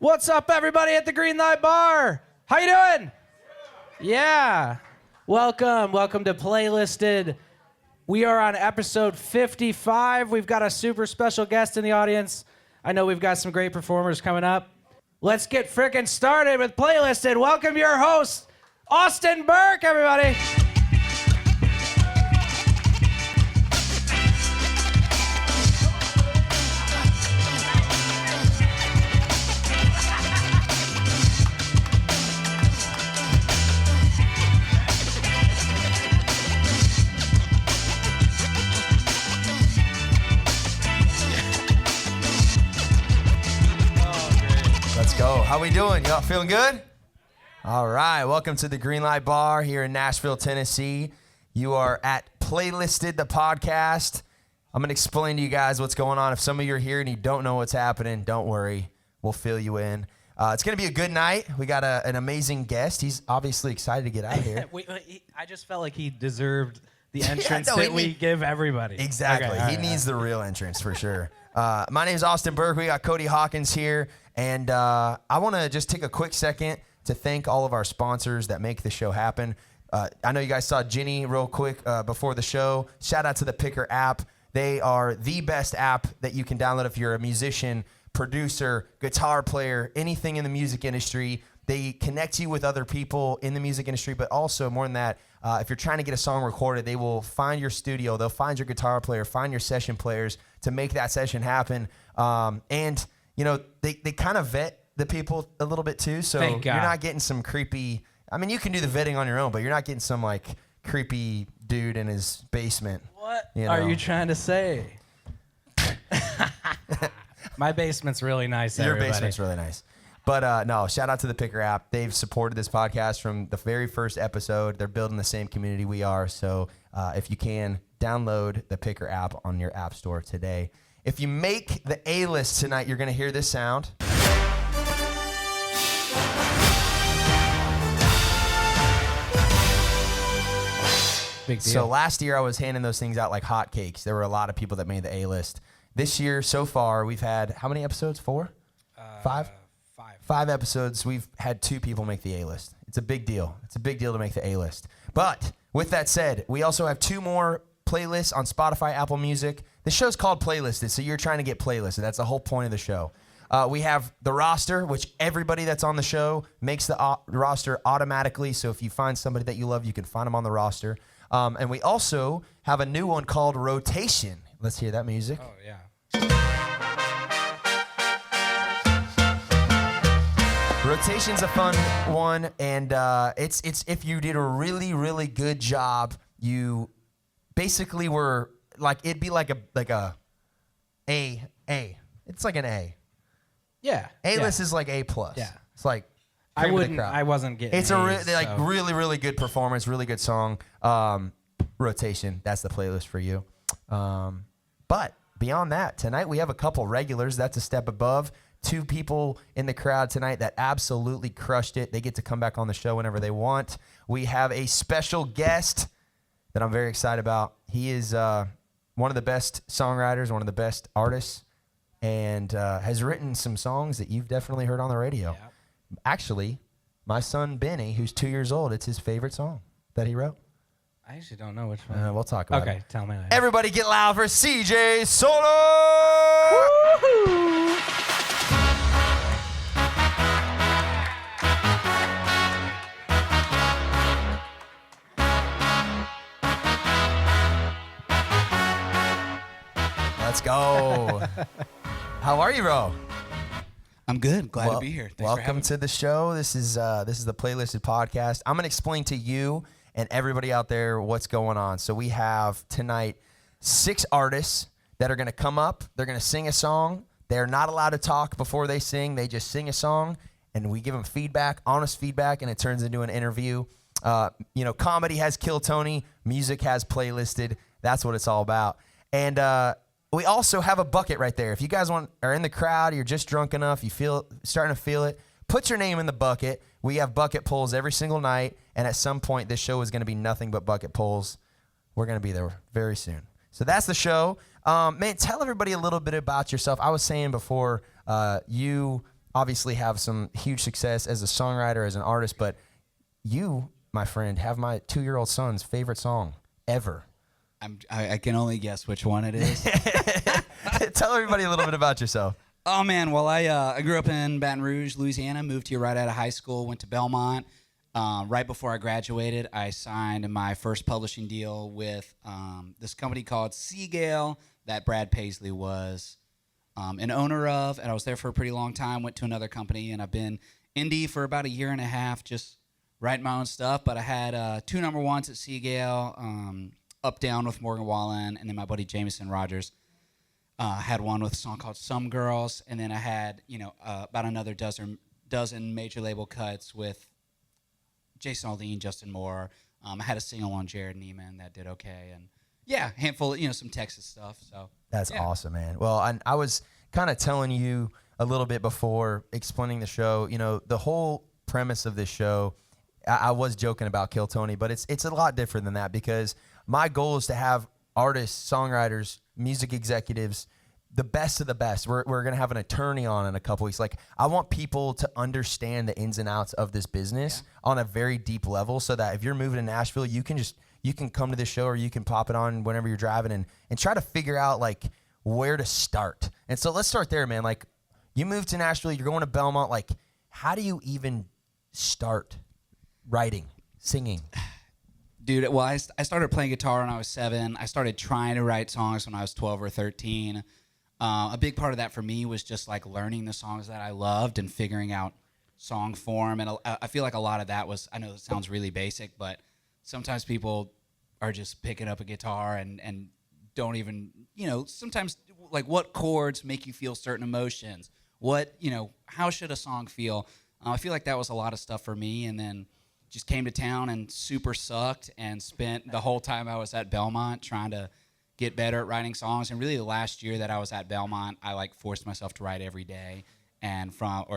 What's up, everybody at the Green Light Bar? How you doing? Yeah. Welcome to Playlisted. We are on episode 55. We've got a super special guest in the audience. I know we've got some great performers coming up. Let's get frickin' started with Playlisted. Welcome your host, Austin Burke, everybody. Go. How we doing? Y'all feeling good? All right. Welcome to the Green Light Bar here in Nashville, Tennessee. You are at Playlisted, the podcast. I'm going to explain to you guys what's going on. If some of you are here and you don't know what's happening, don't worry. We'll fill you in. It's going to be a good night. We got an amazing guest. He's obviously excited to get out of here. I just felt like he deserved the entrance that we give everybody. Exactly. Okay, he needs the real entrance for sure. My name is Austin Burke. We got Cody Hawkins here. And I want to just take a quick second to thank all of our sponsors that make the show happen. I know you guys saw Ginny real quick before the show. Shout out to the Picker app. They are the best app that you can download if you're a musician, producer, guitar player, anything in the music industry. They connect you with other people in the music industry, but also more than that, if you're trying to get a song recorded, they will find your studio. They'll find your guitar player, find your session players to make that session happen. And you know, they kind of vet the people a little bit too, so you're not getting some creepy, I mean, you can do the vetting on your own, but you're not getting some like creepy dude in his basement. What are you trying to say? My basement's really nice, everybody. Your basement's really nice. But no, shout out to the Picker app. They've supported this podcast from the very first episode. They're building the same community we are, so if you can, download the Picker app on your app store today. If you make the A-list tonight, you're going to hear this sound. Big deal. So last year, I was handing those things out like hotcakes. There were a lot of people that made the A-list. This year, so far, we've had how many episodes? 4? 5? 5 episodes. We've had 2 people make the A-list. It's a big deal. It's a big deal to make the A-list. But with that said, we also have 2 more playlists on Spotify, Apple Music. The show's called Playlisted, so you're trying to get playlisted. That's the whole point of the show. We have the roster, which everybody that's on the show makes the roster automatically. So if you find somebody that you love, you can find them on the roster. And we also have a new one called Rotation. Let's hear that music. Oh, yeah. Rotation's a fun one, and it's if you did a really, really good job, you basically were like, it'd be like a A. It's like an A. Yeah. A-list is like A+. Yeah. It's like I wasn't getting it's really, really good performance, really good song. Rotation, that's the playlist for you. But beyond that, tonight we have a couple regulars. That's a step above. 2 people in the crowd tonight that absolutely crushed it. They get to come back on the show whenever they want. We have a special guest that I'm very excited about. He is one of the best songwriters, one of the best artists, and has written some songs that you've definitely heard on the radio. Yep. Actually, my son Benny, who's 2 years old, it's his favorite song that he wrote. I actually don't know which one. We'll talk about it. Okay, tell me later. Everybody get loud for CJ Solo! Woo-hoo! Let's go. How are you, bro? I'm good. Glad to be here. Thanks welcome to the show. This is the Playlisted podcast. I'm going to explain to you and everybody out there what's going on. So we have tonight 6 artists that are going to come up. They're going to sing a song. They're not allowed to talk before they sing. They just sing a song, and we give them feedback, honest feedback, and it turns into an interview. Comedy has Kill Tony. Music has Playlisted. That's what it's all about. And we also have a bucket right there. If you guys are in the crowd, you're just drunk enough, starting to feel it, put your name in the bucket. We have bucket pulls every single night, and at some point, this show is going to be nothing but bucket pulls. We're going to be there very soon. So that's the show. Man, tell everybody a little bit about yourself. I was saying before, you obviously have some huge success as a songwriter, as an artist, but you, my friend, have my 2-year-old son's favorite song ever. I can only guess which one it is. Tell everybody a little bit about yourself. Oh man, well I grew up in Baton Rouge, Louisiana. Moved here right out of high school. Went to Belmont. Right before I graduated, I signed my first publishing deal with this company called Seagale that Brad Paisley was an owner of, and I was there for a pretty long time. Went to another company, and I've been indie for about a year and a half, just writing my own stuff. But I had 2 number ones at Seagale. Up Down with Morgan Wallen, and then my buddy Jameson Rodgers had one with a song called Some Girls, and then I had about another dozen major label cuts with Jason Aldean, Justin Moore. I had a single on Jerrod Niemann that did okay, and yeah, handful of some Texas stuff. So that's yeah. awesome, man. Well, I was kind of telling you a little bit before explaining the show. The whole premise of this show. I was joking about Kill Tony, but it's a lot different than that, because my goal is to have artists, songwriters, music executives, the best of the best. We're going to have an attorney on in a couple weeks. Like, I want people to understand the ins and outs of this business on a very deep level, so that if you're moving to Nashville, you can come to this show, or you can pop it on whenever you're driving, and try to figure out like where to start. And so let's start there, man. Like, you moved to Nashville, you're going to Belmont. Like, how do you even start writing, singing? Dude, well, I started playing guitar when I was 7. I started trying to write songs when I was 12 or 13. A big part of that for me was just like learning the songs that I loved and figuring out song form. And I feel like a lot of that was, I know it sounds really basic, but sometimes people are just picking up a guitar and don't even, sometimes like what chords make you feel certain emotions? How should a song feel? I feel like that was a lot of stuff for me. And then just came to town and super sucked, and spent the whole time I was at Belmont trying to get better at writing songs. And really the last year that I was at Belmont, I like forced myself to write every day. And from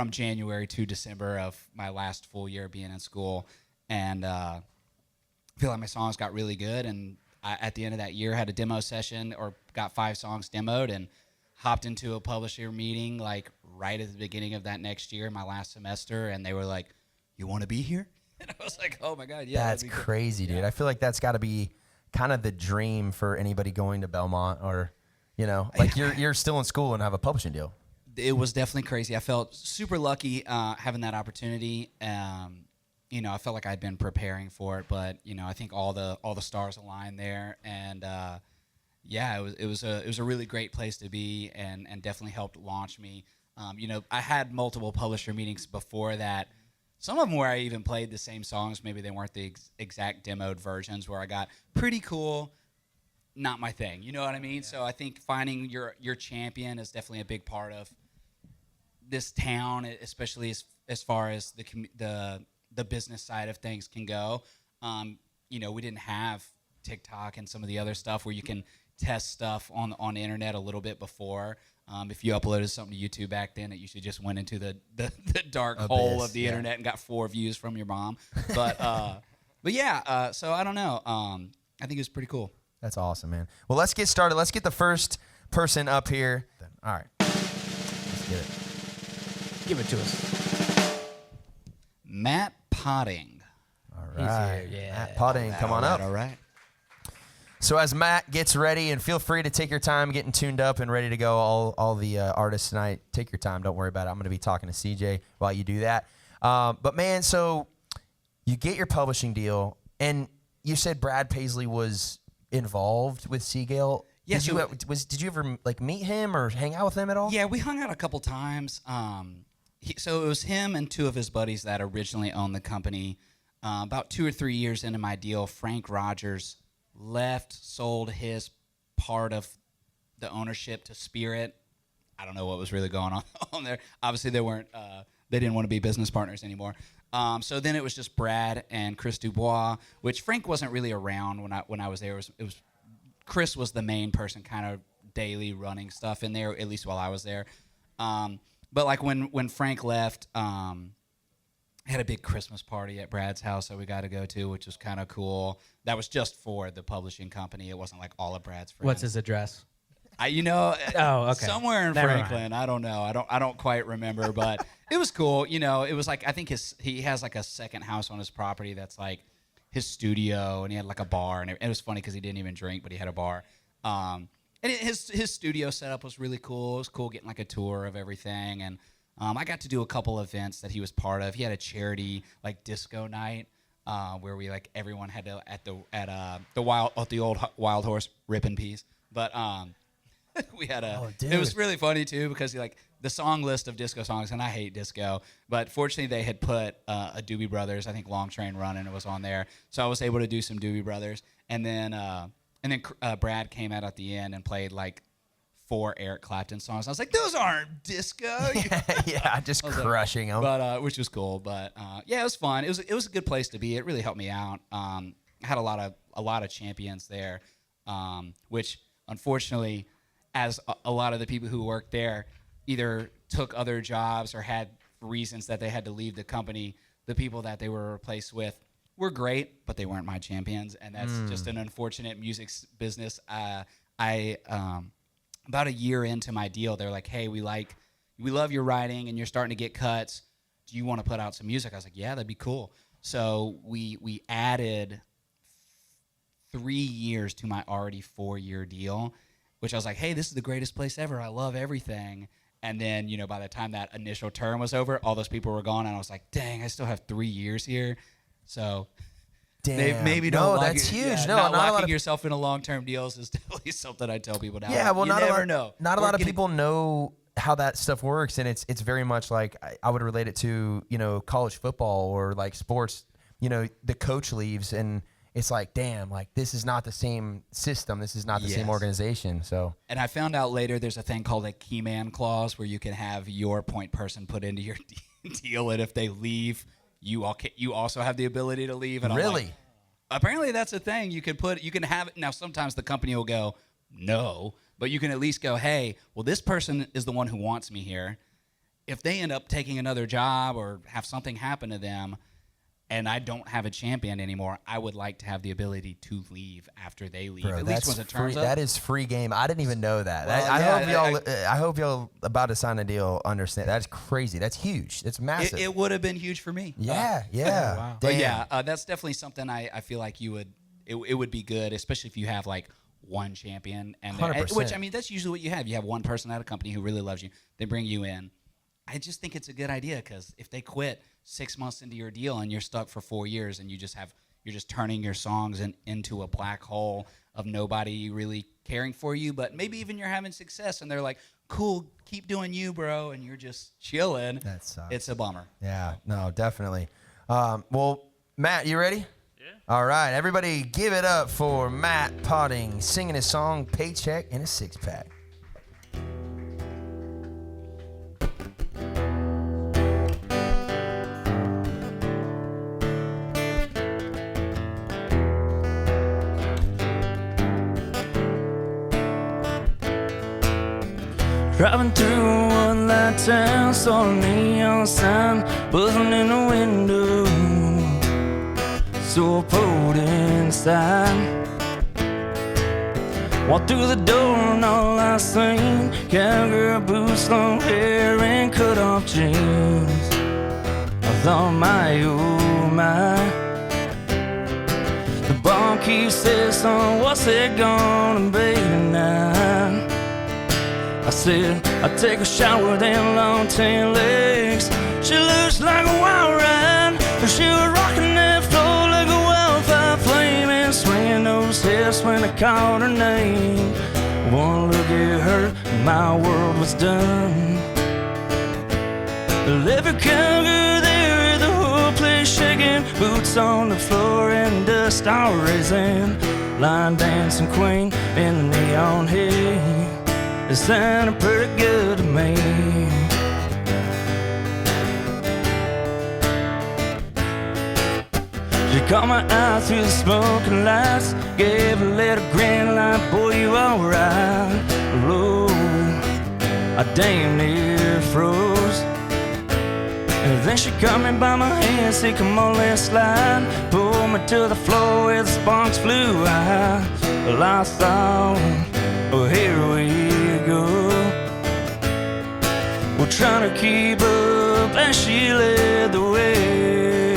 January to December of my last full year being in school. And I feel like my songs got really good. And at the end of that year, had a demo session, or got 5 songs demoed, and hopped into a publisher meeting like right at the beginning of that next year, my last semester, and they were like, "You want to be here?" And I was like, "Oh my god, yeah." That's crazy, dude. I feel like that's got to be kind of the dream for anybody going to Belmont, or like you're still in school and have a publishing deal. It was definitely crazy. I felt super lucky having that opportunity. I felt like I'd been preparing for it, but I think all the stars aligned there, and it was a really great place to be, and definitely helped launch me. I had multiple publisher meetings before that. Some of them where I even played the same songs. Maybe they weren't the exact demoed versions, where I got pretty cool, not my thing. You know what I mean? Yeah. So I think finding your champion is definitely a big part of this town, especially as far as the business side of things can go. We didn't have TikTok and some of the other stuff where you can test stuff on the internet a little bit before. If you uploaded something to YouTube back then, it usually just went into the dark hole of the internet and got 4 views from your mom. But so I don't know. I think it was pretty cool. That's awesome, man. Well, let's get started. Let's get the first person up here. All right. Let's get it. Give it to us. Matt Potting. All right. He's here, yeah. Matt Potting, come on up. All right. So as Matt gets ready, and feel free to take your time getting tuned up and ready to go, all the artists tonight, take your time. Don't worry about it. I'm going to be talking to CJ while you do that. But, man, so you get your publishing deal, and you said Brad Paisley was involved with Seagale. Yes. Did you ever meet him or hang out with him at all? Yeah, we hung out a couple times. So it was him and 2 of his buddies that originally owned the company. About 2 or 3 years into my deal, Frank Rogers left, sold his part of the ownership to Spirit. I don't know what was really going on there. Obviously, they didn't want to be business partners anymore. So then it was just Brad and Chris Dubois, which Frank wasn't really around when I was there. It was Chris was the main person, kind of daily running stuff in there, at least while I was there. But when Frank left, had a big Christmas party at Brad's house that we got to go to, which was kind of cool. That was just for the publishing company. It wasn't like all of Brad's friends. What's his address? Oh, okay. Somewhere in Never Franklin. I don't know. I don't quite remember, but it was cool. It was like I think he has like a second house on his property that's like his studio, and he had like a bar, and it was funny because he didn't even drink, but he had a bar. And his studio setup was really cool. It was cool getting like a tour of everything, and I got to do a couple events that he was part of. He had a charity like disco night where we like everyone had to at the old Wild Horse, rip in peace. But we had it was really funny too because like the song list of disco songs, and I hate disco, but fortunately they had put a Doobie Brothers, I think Long Train Runnin' was on there, so I was able to do some Doobie Brothers, and then Brad came out at the end and played like 4 Eric Clapton songs. I was like, those aren't disco. Yeah, just crushing them. But which was cool. But yeah, it was fun. It was a good place to be. It really helped me out. I had a lot of champions there, which unfortunately, as a lot of the people who worked there either took other jobs or had reasons that they had to leave the company, the people that they were replaced with were great, but they weren't my champions, and that's just an unfortunate music business. About a year into my deal, they're like, "Hey, we love your writing, and you're starting to get cuts. Do you want to put out some music?" I was like, "Yeah, that'd be cool." So we added 3 years to my already 4-year deal, which I was like, "Hey, this is the greatest place ever. I love everything." And then, by the time that initial term was over, all those people were gone, and I was like, "Dang, I still have 3 years here." So. Damn. Maybe don't. No, that's huge. Yeah, no, not a lot locking of yourself into long-term deals is definitely something I tell people now. Yeah, well, you never know. Not a lot of people know how that stuff works, and it's very much like I would relate it to college football or like sports. The coach leaves, and it's like, damn, like this is not the same system. This is not the same organization. So. And I found out later there's a thing called a key man clause where you can have your point person put into your deal, and if they leave, you also have the ability to leave. And really? I'm like, apparently that's a thing. You can have it. Now, sometimes the company will go, no, but you can at least go, hey, well, this person is the one who wants me here. If they end up taking another job or have something happen to them and I don't have a champion anymore, I would like to have the ability to leave after they leave. Bro, at least when it turns up. That is free game. I didn't even know that. Well, I hope y'all about to sign a deal understand. That's crazy. That's huge. It's massive. It would have been huge for me. Yeah. Wow. But yeah, that's definitely something I feel like it would be good, especially if you have like one champion. And 100%. Which, I mean, that's usually what you have. You have one person at a company who really loves you. They bring you in. I just think it's a good idea because if they quit 6 months into your deal and you're stuck for 4 years and you're just turning your songs into a black hole of nobody really caring for you, but maybe even you're having success and they're like, cool, keep doing you, bro, and you're just chilling. That sucks. It's a bummer. Yeah, no, definitely. Well, Matt, you ready? Yeah. All right, everybody give it up for Matt Potting singing his song Paycheck in a Six Pack. Driving through a one-light town, saw a neon sign buzzing in the window. So I pulled inside, walked through the door and all I seen, cowgirl boots, long hair and cut-off jeans. I thought, my oh my, the barkeep said, son, what's it gonna be tonight? I said, I'd take a shot with them long tan legs. She looks like a wild ride, and she was rocking that floor like a wildfire flame and swinging those hips when I called her name. One look at her, my world was done. Every cowgirl there, the whole place shaking, boots on the floor and dust all raising. Line dancing queen in the neon heat. It sounded pretty good to me. She caught my eye through the smoking lights, gave a little grin like, boy, you alright. Low, I damn near froze. And then she caught me by my hand, said, come on, let's slide. Pulled me to the floor where the sparks flew out. Well, I thought, Well, here we go. We're trying to keep up as she led the way.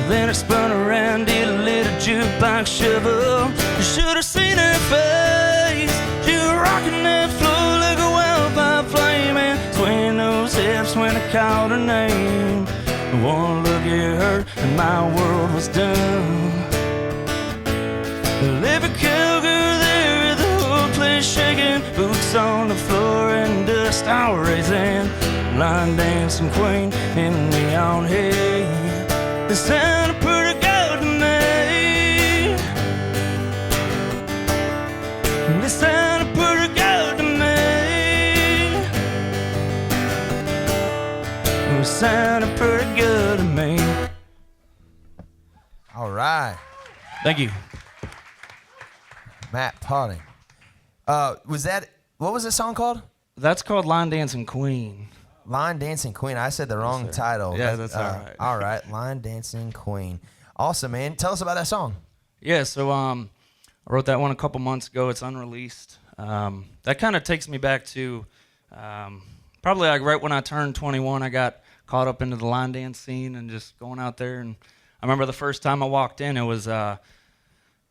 Then I spun around, did a little jukebox shuffle. You should have seen her face. She was rocking that floor like a wildfire flame, and swaying those hips when I called her name. One look at her and my world was done. Every cowgirl there, the whole place shaking, boots on the floor and dust all raising. Line dancing queen in the neon heat. It sounded pretty good to me. It sounded pretty good to me. It sounded pretty good to me. All right. Thank you. Matt Potting. Was that, what was the song called? That's called Line Dancing Queen. Line Dancing Queen. I said the wrong title. Yeah, that's all right. All right. Line Dancing Queen. Awesome, man. Tell us about that song. Yeah, so I wrote that one a couple months ago. It's unreleased. That kind of takes me back to probably like right when I turned 21. I got caught up into the line dance scene and just going out there. And I remember the first time I walked in, it was a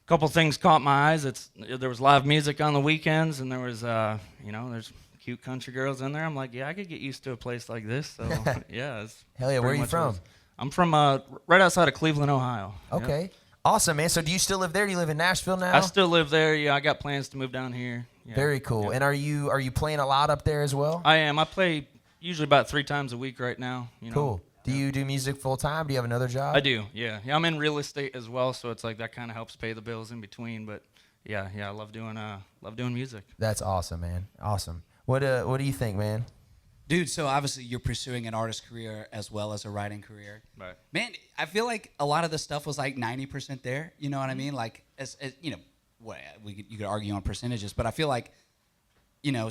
couple things caught my eyes. There was live music on the weekends, and there was there's cute country girls in there. I'm like, yeah, I could get used to a place like this. So yeah, it's Hell yeah. Where are you from? I'm from right outside of Cleveland, Ohio. Okay. Yep. Awesome, man. So do you still live there? Do you live in Nashville now? I still live there. Yeah, I got plans to move down here. Yeah. Very cool. Yep. And are you playing a lot up there as well? I am. I play usually about 3 times a week right now. Cool. Do you do music full time? Do you have another job? I do. Yeah. I'm in real estate as well, so it's like that kind of helps pay the bills in between. But yeah, I love doing music. That's awesome, man. Awesome. What do you think, man? Dude, so obviously you're pursuing an artist career as well as a writing career. Right. Man, I feel like a lot of the stuff was like 90% there. You know what I mean? Like, as you know, you could argue on percentages, but I feel like,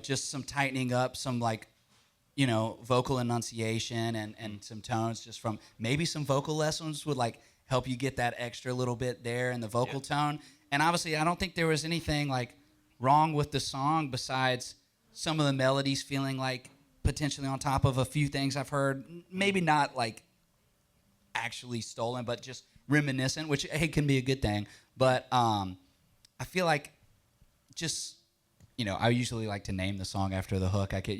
just some tightening up, some like, vocal enunciation and some tones just from maybe some vocal lessons would like help you get that extra little bit there in the vocal tone. And obviously, I don't think there was anything like wrong with the song besides some of the melodies feeling like potentially on top of a few things I've heard, maybe not like actually stolen, but just reminiscent, which can be a good thing. But I feel like just, I usually like to name the song after the hook. I could,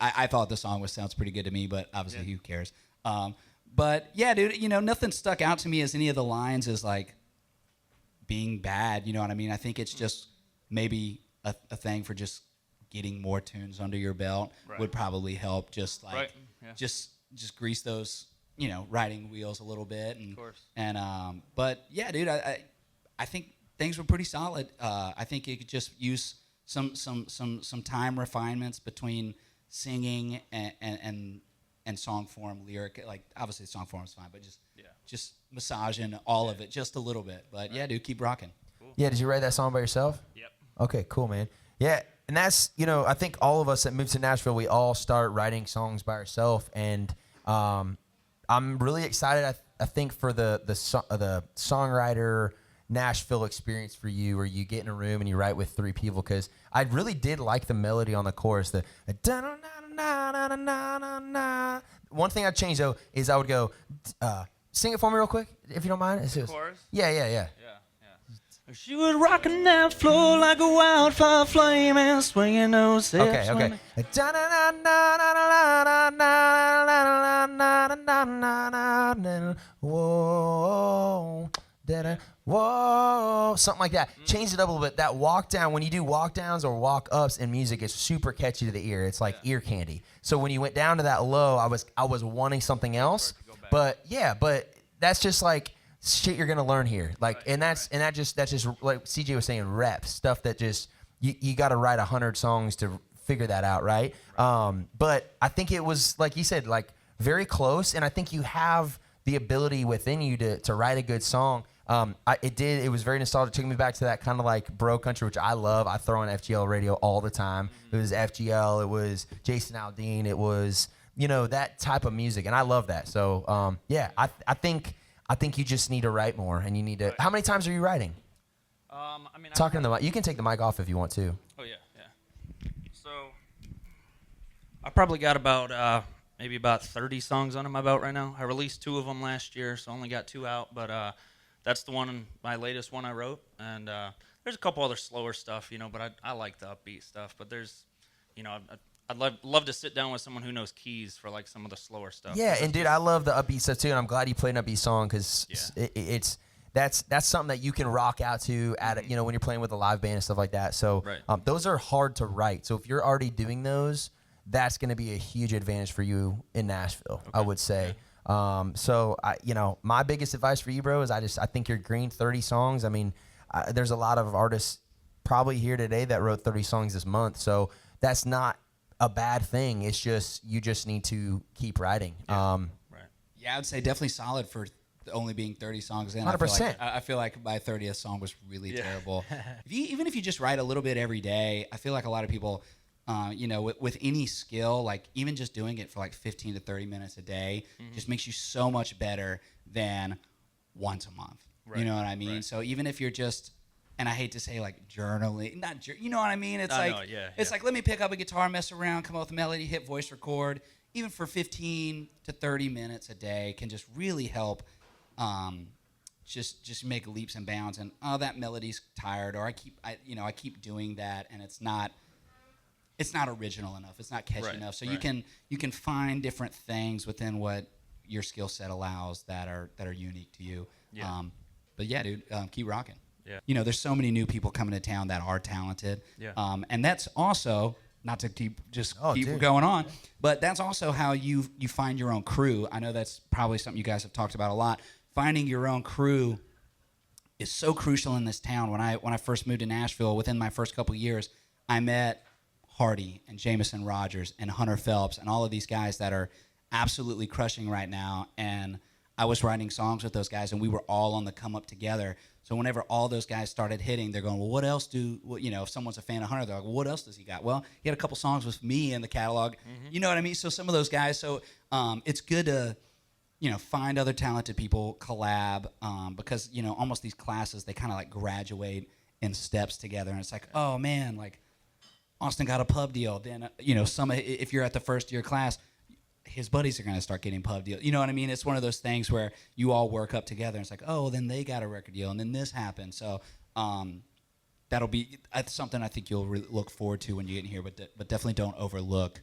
I thought the song sounds pretty good to me, but obviously who cares? But yeah, dude, nothing stuck out to me as any of the lines as like being bad. You know what I mean? I think it's just maybe a thing for just getting more tunes under your belt would probably help. Just like, just grease those, writing wheels a little bit. And, of course. And but yeah, dude, I think things were pretty solid. I think you could just use some time refinements between singing and song form, lyric. Like obviously song form is fine, but just massaging all of it just a little bit. But yeah, dude, keep rocking. Cool. Yeah, did you write that song by yourself? Yep. Okay, cool, man. Yeah, and that's, I think all of us that moved to Nashville, we all start writing songs by ourselves, and I'm really excited. I think for the songwriter Nashville experience for you, where you get in a room and you write with 3 people, because I really did like the melody on the chorus. The one thing I'd change though is I would go, sing it for me real quick, if you don't mind. It's just, chorus? Yeah. She was rocking that floor like a wildfire flame and swinging those hips. Okay. Whoa, something like that. Change it up a little bit. That walk down, when you do walk downs or walk ups in music, it's super catchy to the ear. It's like ear candy. So when you went down to that low, I was wanting something else. But that's just like shit you're gonna learn here. Like, and that's just like CJ was saying, reps, stuff that just you got to write 100 songs to figure that out, right? But I think it was, like you said, like very close, and I think you have the ability within you to write a good song. It was very nostalgic. It took me back to that kind of like bro country, which I love. I throw on FGL radio all the time. It was FGL, it was Jason Aldean, it was that type of music, and I love that. So I think you just need to write more, and you need to. How many times are you writing? I mean, Talking to the mic. You can take the mic off if you want to. Oh yeah. So I probably got about maybe about 30 songs under my belt right now. I released 2 of them last year, so I only got 2 out. But that's the one, my latest one I wrote. And there's a couple other slower stuff, but I like the upbeat stuff. But there's, I'd love to sit down with someone who knows keys for like some of the slower stuff. Yeah, and dude, I love the upbeat stuff too, and I'm glad you played an upbeat song because it's that's something that you can rock out to at when you're playing with a live band and stuff like that. So those are hard to write. So if you're already doing those, that's going to be a huge advantage for you in Nashville, I would say. So my biggest advice for you, bro, is I think you're green 30 songs. I mean, there's a lot of artists probably here today that wrote 30 songs this month. So that's not a bad thing. It's just you just need to keep writing. Yeah, I would say definitely solid for only being 30 songs in. 100%. I feel like my 30th song was really terrible. Even if you just write a little bit every day, I feel like a lot of people, with any skill, like even just doing it for like 15 to 30 minutes a day, just makes you so much better than once a month. Right. You know what I mean? Right. So even if you're just, and I hate to say like journaling, you know what I mean? It's it's like, let me pick up a guitar, mess around, come up with a melody, hit voice record. Even for 15 to 30 minutes a day can just really help just make leaps and bounds. And, that melody's tired, or I keep doing that, and it's not original enough. It's not catchy enough. So you can find different things within what your skill set allows that are unique to you. Yeah. But yeah, dude, keep rocking. Yeah. There's so many new people coming to town that are talented. Yeah. And that's also, not to keep going on, but that's also how you find your own crew. I know that's probably something you guys have talked about a lot. Finding your own crew is so crucial in this town. When I first moved to Nashville, within my first couple of years, I met Hardy and Jameson Rodgers and Hunter Phelps and all of these guys that are absolutely crushing right now. And I was writing songs with those guys, and we were all on the come up together. So whenever all those guys started hitting, they're going, well, what else if someone's a fan of Hunter, they're like, well, what else does he got? Well, he had a couple songs with me in the catalog. Mm-hmm. You know what I mean? So some of those guys, it's good to, find other talented people, collab, because, almost these classes, they kind of like graduate in steps together. And it's like, oh man, like Austin got a pub deal. Then, if you're at the first year class, his buddies are going to start getting pub deals. You know what I mean? It's one of those things where you all work up together. And it's like, oh, then they got a record deal, and then this happened. So that'll be something I think you'll look forward to when you get in here. But definitely don't overlook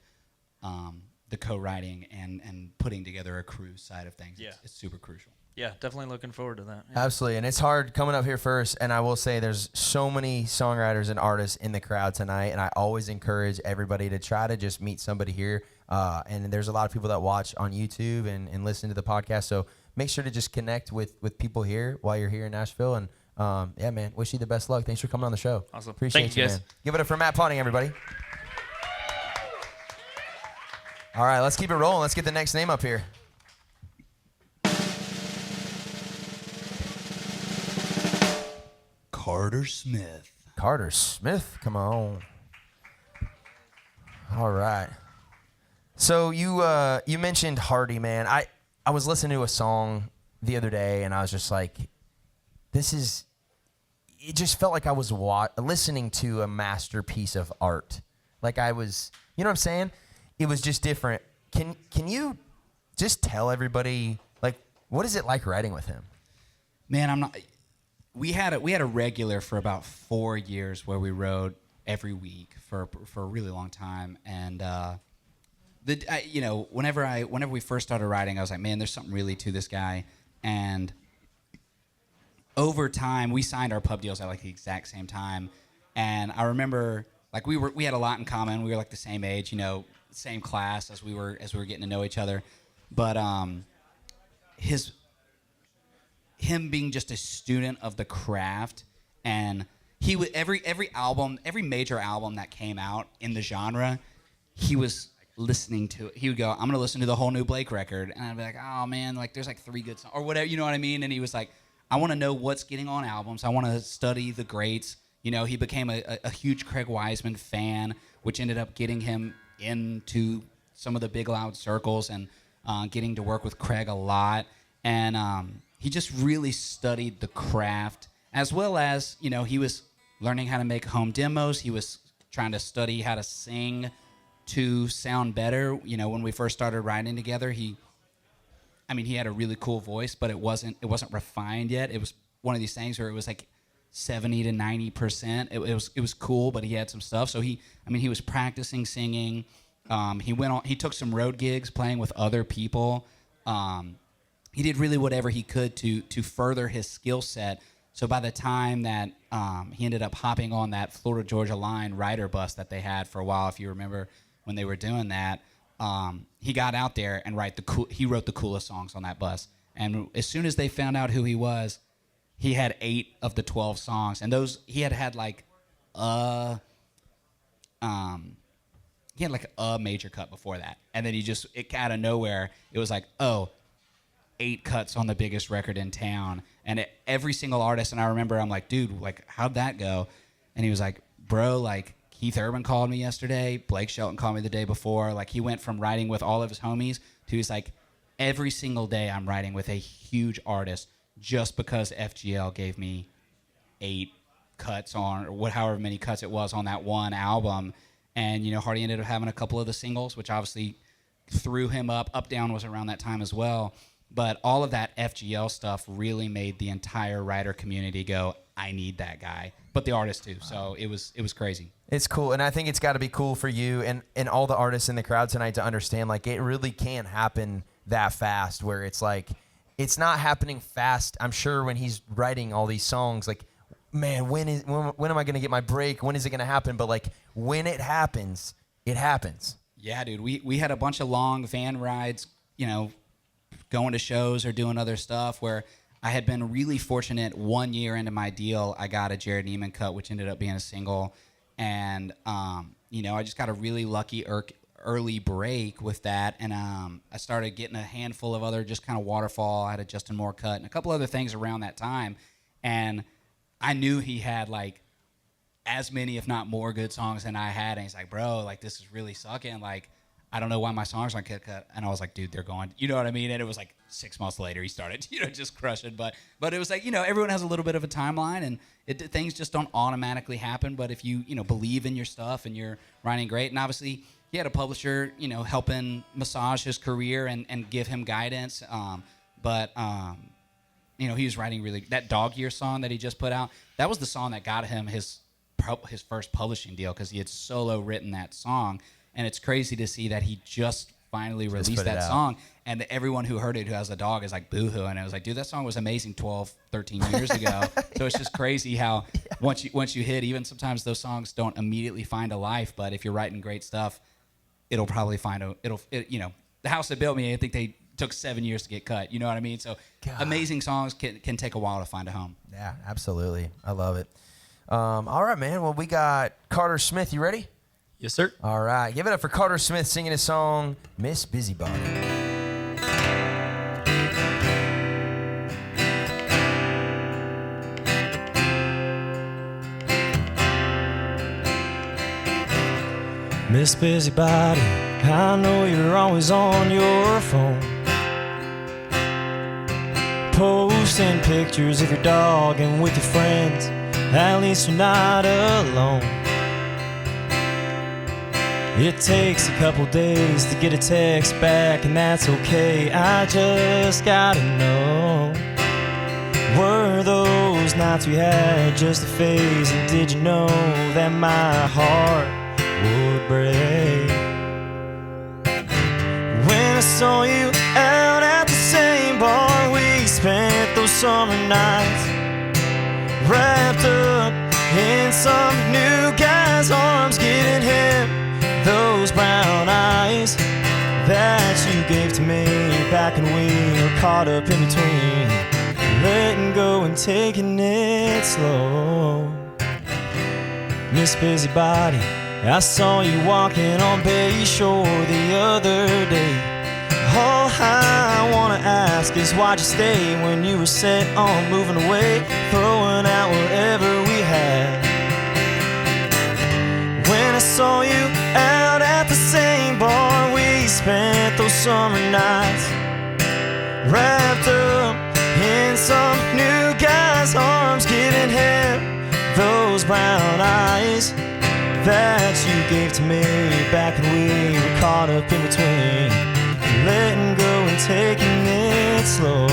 the co-writing and putting together a crew side of things. Yeah. It's super crucial. Yeah, definitely looking forward to that. Yeah. Absolutely, and it's hard coming up here first, and I will say there's so many songwriters and artists in the crowd tonight, and I always encourage everybody to try to just meet somebody here, and there's a lot of people that watch on YouTube and listen to the podcast, so make sure to just connect with people here while you're here in Nashville, and yeah, man, wish you the best luck. Thanks for coming on the show. Awesome. Appreciate Thank you, guys. man. Give it up for Matt Ponting, everybody. All right, let's keep it rolling. Let's get the next name up here. Carter Smith. Carter Smith, come on. All right. So you mentioned Hardy, man. I was listening to a song the other day, and I was just like, it just felt like I was listening to a masterpiece of art. Like I was, you know what I'm saying? It was just different. Can you just tell everybody, like, what is it like writing with him? Man, we had a regular for about 4 years where we wrote every week for a really long time, and whenever we first started writing, I was like, man, there's something really to this guy. And over time, we signed our pub deals at like the exact same time, and I remember like we had a lot in common. We were like the same age, same class as we were getting to know each other, but him being just a student of the craft, and he would every major album that came out in the genre, he was listening to it. He would go, I'm gonna listen to the whole new Blake record, and I'd be like, oh man, like there's like 3 good songs or whatever, you know what I mean? And he was like, I want to know what's getting on albums. I want to study the greats. He became a huge Craig Wiseman fan, which ended up getting him into some of the big loud circles and getting to work with Craig a lot. And he just really studied the craft as well as, you know, he was learning how to make home demos. He was trying to study how to sing to sound better. You know, when we first started writing together, he had a really cool voice, but it wasn't refined yet. It was one of these things where it was like 70 to 90%. It was cool, but he had some stuff. So he was practicing singing. He took some road gigs playing with other people. He did really whatever he could to further his skill set. So by the time that he ended up hopping on that Florida Georgia Line rider bus that they had for a while, if you remember when they were doing that, he got out there and he wrote the coolest songs on that bus. And as soon as they found out who he was, he had 8 of the 12 songs, and those he had like a major cut before that, and then it out of nowhere, it was like, 8 cuts on the biggest record in town, and every single artist. And I remember I'm like, dude, like, how'd that go? And he was like, bro, like, Keith Urban called me yesterday, Blake Shelton called me the day before. Like, he went from writing with all of his homies to he's like, every single day I'm writing with a huge artist just because FGL gave me 8 cuts on, or however many cuts it was on that one album. And, you know, Hardy ended up having a couple of the singles, which obviously threw him up. Up Down was around that time as well. But all of that FGL stuff really made the entire writer community go, I need that guy. But the artist too. So it was crazy. It's cool. And I think it's got to be cool for you and all the artists in the crowd tonight to understand, like, it really can't happen that fast, where it's like, it's not happening fast. I'm sure when he's writing all these songs, like, man, when am I going to get my break? When is it going to happen? But, like, when it happens, it happens. Yeah, dude. We had a bunch of long van rides, you know, going to shows or doing other stuff, where I had been really fortunate. 1 year into my deal, I got a Jerrod Niemann cut, which ended up being a single. And, you know, I just got a really lucky early break with that. And I started getting a handful of other just kind of waterfall. I had a Justin Moore cut and a couple other things around that time. And I knew he had, like, as many, if not more, good songs than I had. And he's like, bro, like, this is really sucking. Like, I don't know why my songs aren't get cut. And I was like, dude, they're going. You know what I mean? And it was like 6 months later he started, you know, just crushing. But it was like, you know, everyone has a little bit of a timeline, and things just don't automatically happen. But if you know, believe in your stuff and you're writing great, and obviously he had a publisher, you know, helping massage his career and give him guidance. You know, he was writing really, that Dog Year song that he just put out, that was the song that got him his first publishing deal, because he had solo written that song. And it's crazy to see that he just finally released that song, and everyone who heard it who has a dog is like boohoo. And I was like, dude, that song was amazing 12, 13 years ago. So it's just crazy how once you hit, even sometimes those songs don't immediately find a life, but if you're writing great stuff, it'll probably find you know, The House That Built Me, I think they took 7 years to get cut. You know what I mean? So amazing songs can take a while to find a home. Yeah, absolutely. I love it. All right, man. Well, we got Carter Smith. You ready? Yes, sir. All right. Give it up for Carter Smith singing his song, Miss Busybody. Miss Busybody, I know you're always on your phone, posting pictures of your dog and with your friends. At least you're not alone. It takes a couple days to get a text back, and that's okay. I just gotta know, were those nights we had just a phase? And did you know that my heart would break when I saw you out at the same bar we spent those summer nights, wrapped up in some new guy's arms, giving him those brown eyes that you gave to me back when we were caught up in between, letting go and taking it slow. Miss Busybody, I saw you walking on Bay Shore the other day. All I wanna ask is why'd you stay when you were set on moving away, throwing out whatever we had? When I saw you out at the same bar we spent those summer nights, wrapped up in some new guy guy's arms, giving him those brown eyes that you gave to me back when we were caught up in between, letting go and taking it slow.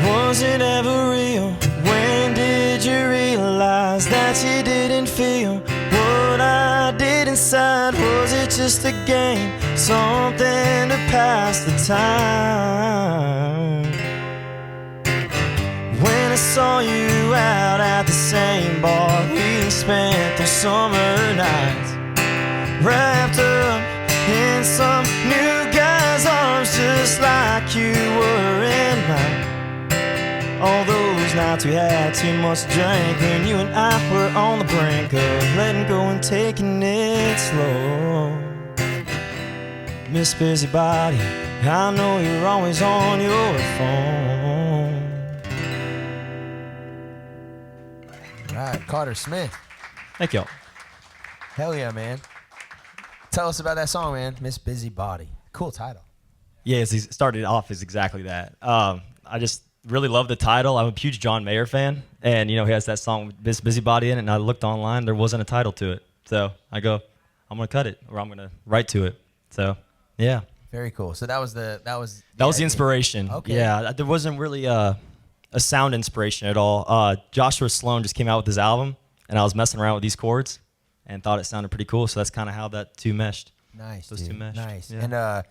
Was it ever real? When did you realize that you didn't feel what I did inside? Was it just a game, something to pass the time? When I saw you out at the same bar we spent the summer nights, wrapped up in some new guy's arms, just like you were in mine. All those nights we had too much to drink, when you and I were on the brink of letting go and taking it slow. Miss Busybody, I know you're always on your phone. All right, Carter Smith. Thank y'all. Hell yeah, man. Tell us about that song, man. Miss Busybody. Cool title. Yeah, he started off as exactly that. I just really love the title. I'm a huge John Mayer fan, and he has that song with Miss Busybody in it, and I looked online, there wasn't a title to it. So I go, I'm going to cut it, or I'm going to write to it. So, yeah. Very cool. So that was the the inspiration. Okay. Yeah, there wasn't really a sound inspiration at all. Joshua Sloan just came out with his album, and I was messing around with these chords and thought it sounded pretty cool, so that's kind of how that two meshed. Nice, Those dude. two meshed. Nice. Yeah. And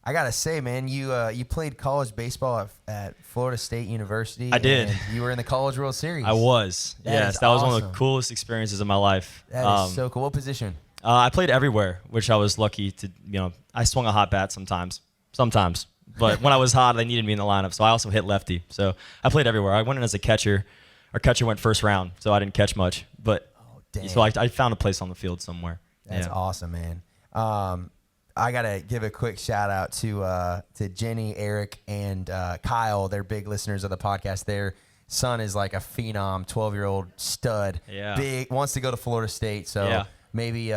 I gotta say, man, you played college baseball at Florida State University. I did. And you were in the College World Series. I was. That is that was one of the awesome. coolest experiences of my life. That is so cool. What position? I played everywhere, which I was lucky to, I swung a hot bat sometimes. But when I was hot, they needed me in the lineup, so I also hit lefty. So I played everywhere. I went in as a catcher. Our catcher went first round, so I didn't catch much. But dang. so I found a place on the field somewhere. That's Yeah. awesome, man. I gotta give a quick shout out to Jenny, Eric, and Kyle. They're big listeners of the podcast. Their son is like a phenom, 12-year-old stud. Yeah. Big, wants to go to Florida State. So Yeah. maybe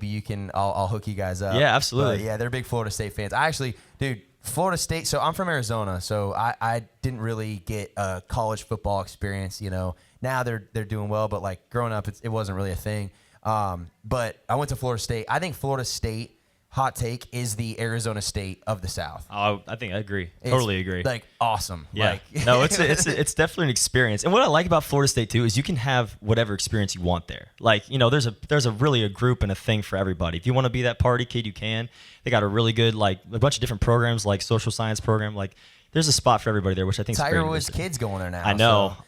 you can. I'll hook you guys up. Yeah, absolutely. But yeah, they're big Florida State fans. I actually, dude, Florida State. So I'm from Arizona. So I didn't really get a college football experience. Now they're doing well, but like growing up, it wasn't really a thing. But I went to Florida State. I think Florida State, hot take, is the Arizona State of the South. Oh, I think I agree. Totally agree. Like awesome. Yeah. Like, No, it's definitely an experience. And what I like about Florida State too is you can have whatever experience you want there. Like, there's really a group and a thing for everybody. If you want to be that party kid, you can. They got a really good, like, a bunch of different programs, like social science program. Like, there's a spot for everybody there, which I think is Tiger great. Woods kids going there now. I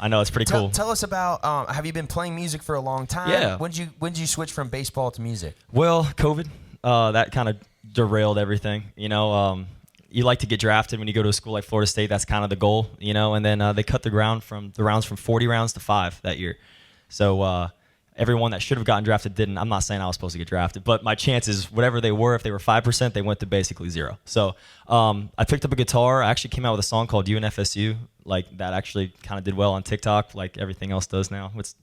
know. It's pretty cool. Tell us about. Have you been playing music for a long time? Yeah. When did you switch from baseball to music? Well, COVID, that kind of derailed everything. You like to get drafted when you go to a school like Florida State. That's kind of the goal, and then they cut the rounds from 40 rounds to 5 that year. So everyone that should have gotten drafted didn't. I'm not saying I was supposed to get drafted, but my chances, whatever they were, if they were 5%, they went to basically 0. So I picked up a guitar. I actually came out with a song called UNFSU. Like, that actually kind of did well on TikTok, like everything else does now. It's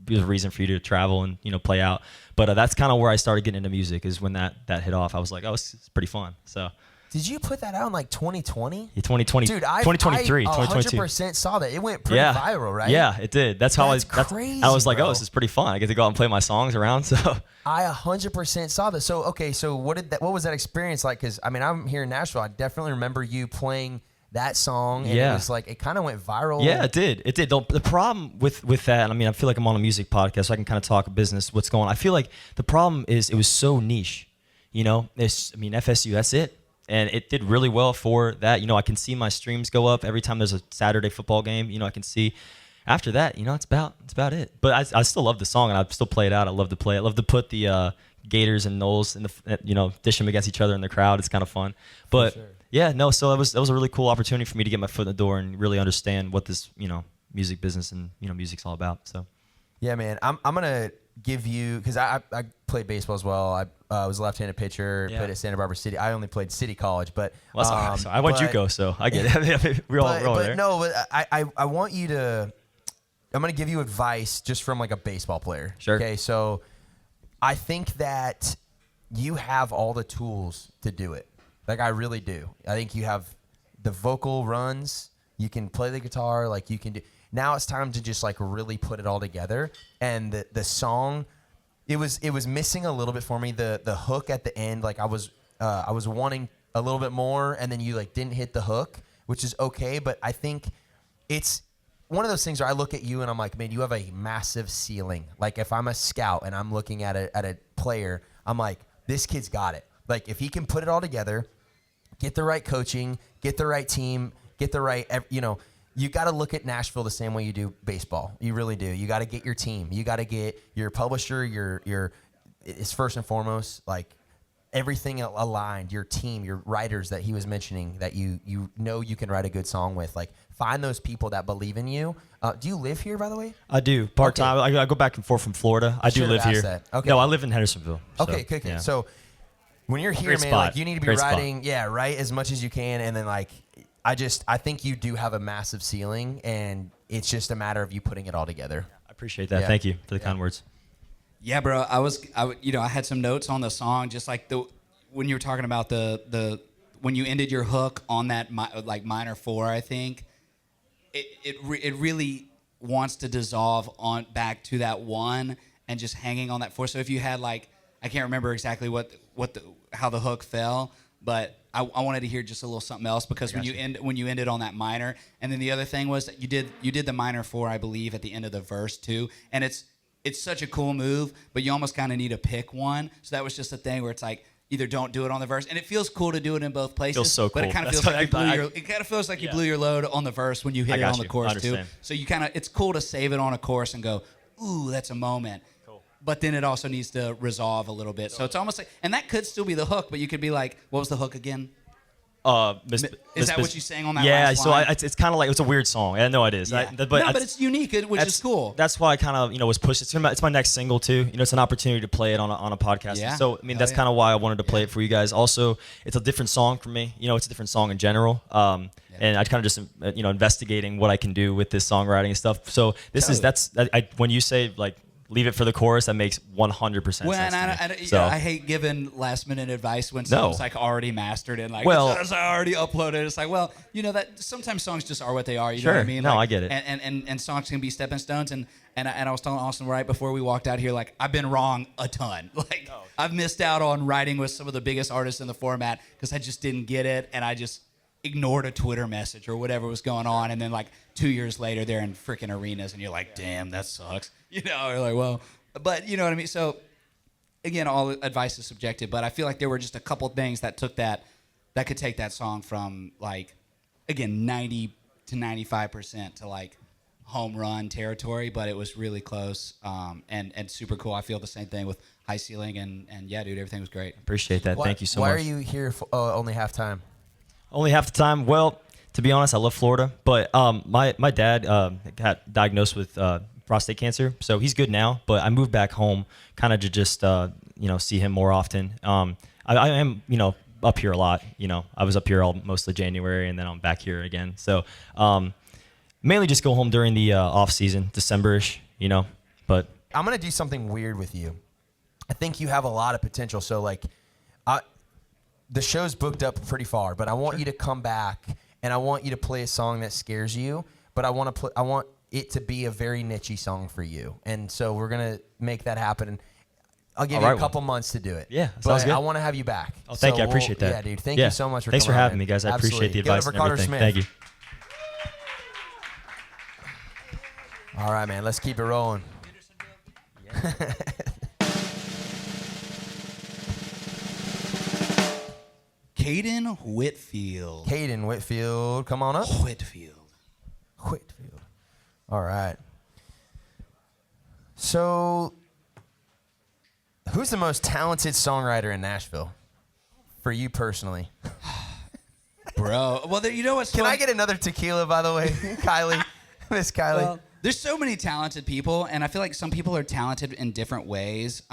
a reason for you to travel and play out. But that's kind of where I started getting into music, is when that hit off. I was like, oh, it's pretty fun. So Did you put that out in like 2020? yeah, 2020, Dude, 2023, I 2022. 100% saw that. It went pretty viral, right? Yeah, it did. That's how That's crazy, I was like, bro. oh, this is pretty fun. I get to go out and play my songs around. So I 100% saw that. So, okay, so what was that experience like? Because, I mean, I'm here in Nashville. I definitely remember you playing that song. And Yeah. it was like, it kind of went viral. yeah, it did. It did. The problem with that, I mean, I feel like I'm on a music podcast, so I can kind of talk business, what's going on. I feel like the problem is it was so niche. FSU, that's it. And it did really well for that. I can see my streams go up every time there's a Saturday football game. I can see after that, it's about it. But I still love the song, and I still play it out. I love to play it. I love to put the Gators and Knowles in dish them against each other in the crowd. It's kind of fun. But yeah, no. So that was a really cool opportunity for me to get my foot in the door and really understand what this music business and music's all about. So Yeah, man. I'm gonna give you, because I played baseball as well. I was a left-handed pitcher. Yeah. Played at Santa Barbara City. I only played City College, but well, that's all right. So I went JUCO, so I get it. we're all there. No, but I want you to. I'm gonna give you advice just from like a baseball player. Sure. Okay, so I think that you have all the tools to do it. Like, I really do. I think you have the vocal runs. You can play the guitar. Like, you can do. Now it's time to just like really put it all together. And the song, it was missing a little bit for me. The hook at the end, like I was wanting a little bit more, and then you like didn't hit the hook, which is okay. But I think it's one of those things where I look at you and I'm like, man, you have a massive ceiling. Like, if I'm a scout and I'm looking at a player, I'm like, this kid's got it. Like, if he can put it all together, get the right coaching, get the right team, get the right, you got to look at Nashville the same way you do baseball. You really do. You got to get your team. You got to get your publisher, it's first and foremost, like everything aligned, your team, your writers that he was mentioning that you know you can write a good song with. Like, find those people that believe in you. Do you live here, by the way? I do, part-time. Okay. I go back and forth from Florida. I do live here. That. Okay. No, I live in Hendersonville. So, okay. Yeah. So when you're here, man, like, you need to be writing, write as much as you can, and then like, I think you do have a massive ceiling, and it's just a matter of you putting it all together. I appreciate that. Thank you for the kind words. Yeah, bro. I had some notes on the song, just like when you were talking about the when you ended your hook on that like minor 4, I think it really wants to dissolve on back to that 1 and just hanging on that 4. So if you had like, I can't remember exactly how the hook fell, but I wanted to hear just a little something else, because when you ended on that minor, and then the other thing was that you did the minor 4, I believe, at the end of the verse too, and it's such a cool move, but you almost kind of need to pick one. So that was just a thing where it's like, either don't do it on the verse, and it feels cool to do it in both places. Feels so cool. But it kind of feels like you blew your load on the verse when you hit it on the chorus too. So it's cool to save it on a chorus and go, ooh, that's a moment. But then it also needs to resolve a little bit. So it's almost like, and that could still be the hook, but you could be like, what was the hook again? Is that what you sang on that last line? Yeah, so it's kind of like, it's a weird song. I know it is. Yeah. But it's unique, which is cool. That's why I kind of, was pushed. It's my next single too. It's an opportunity to play it on a podcast. Yeah. So, that's kind of why I wanted to play it for you guys. Also, it's a different song for me. It's a different song in general. And I kind of just, investigating what I can do with this songwriting and stuff. So when you say like, leave it for the chorus, that makes 100% sense. I hate giving last minute advice when someone's like already mastered it, like, it's already uploaded. It's like, well, that sometimes songs just are what they are. You know what I mean? No, like, I get it. And songs can be stepping stones. And I was telling Austin right before we walked out here, like, I've been wrong a ton. Like, I've missed out on writing with some of the biggest artists in the format because I just didn't get it, and I just ignored a Twitter message or whatever was going on, and then like 2 years later they're in freaking arenas and you're like, damn, that sucks. You're like, well, but you know what I mean? So again, all advice is subjective, but I feel like there were just a couple things that could take that song from like, again, 90 to 95% to like home run territory, but it was really close, and super cool. I feel the same thing with High Ceiling, and yeah, dude, everything was great. Appreciate that. Thank you so much. Why are you here for only half time? Only half the time? Well, to be honest, I love Florida, but my dad got diagnosed with prostate cancer, so he's good now, but I moved back home kind of to just see him more often. I am up here a lot. I was up here most of January, and then I'm back here again. So mainly just go home during the off season, December-ish. But I'm gonna do something weird with you. I think you have a lot of potential. So like, the show's booked up pretty far, but I want you to come back and I want you to play a song that scares you, but I want it to be a very niche-y song for you. And so we're going to make that happen. And I'll give you a couple months to do it. Yeah, but sounds good. I want to have you back. Oh, thank you. I appreciate that. Yeah, dude. Thank you so much for Thanks coming for having on, me, guys. I appreciate the Absolutely. advice and everything. Smith. Thank you. All right, man. Let's keep it rolling. Caden Whitfield. Caden Whitfield, come on up. Whitfield. All right. So, who's the most talented songwriter in Nashville? For you personally. Bro. Well, you know what's Can I get another tequila, by the way? Kylie. Miss Kylie. Well, there's so many talented people, and I feel like some people are talented in different ways.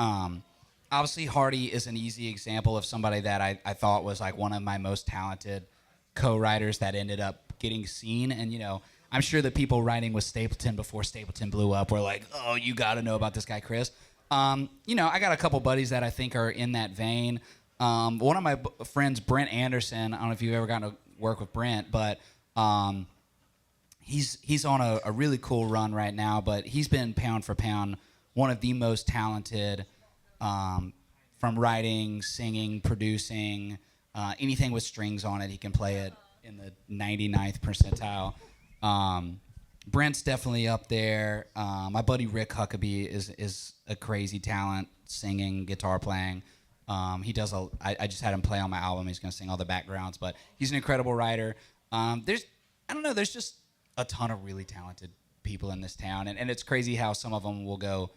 Obviously, Hardy is an easy example of somebody that I thought was like one of my most talented co-writers that ended up getting seen. And, I'm sure the people writing with Stapleton before Stapleton blew up were like, oh, you got to know about this guy, Chris. You know, I got a couple buddies that I think are in that vein. One of my friends, Brent Anderson, I don't know if you've ever gotten to work with Brent, but he's on a really cool run right now, but he's been pound for pound one of the most talented from writing, singing, producing, anything with strings on it. He can play it in the 99th percentile. Brent's definitely up there. My buddy Rick Huckabee is a crazy talent, singing, guitar playing. He does I just had him play on my album. He's going to sing all the backgrounds, but he's an incredible writer. There's just a ton of really talented people in this town, and it's crazy how some of them will go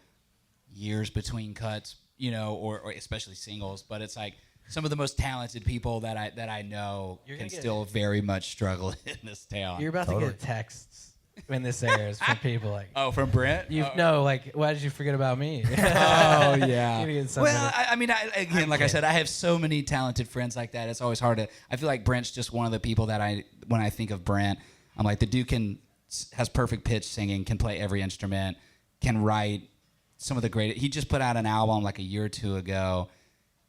years between cuts, you know, or especially singles. But it's like some of the most talented people that I know can still very much struggle in this town. You're about to get texts when this airs from people like, oh, from Brent? No, like, why did you forget about me? Oh, yeah. Well, I said, I have so many talented friends like that. It's always hard to, I feel like Brent's just one of the people that when I think of Brent, I'm like, the dude has perfect pitch singing, can play every instrument, can write some of the great. He just put out an album like a year or two ago,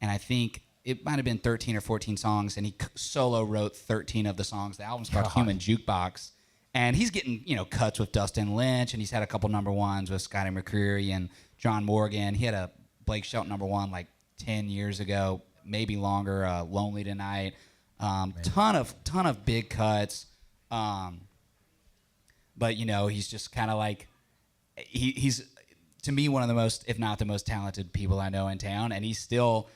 and I think it might have been 13 or 14 songs, and he solo wrote 13 of the songs. The album's called Human Jukebox. And he's getting, you know, cuts with Dustin Lynch, and he's had a couple number ones with Scotty McCreery and John Morgan. He had a Blake Shelton number one like 10 years ago, maybe longer. Lonely Tonight, ton of big cuts. But you know, he's just kind of like he's to me one of the most, if not the most talented people I know in town, and he still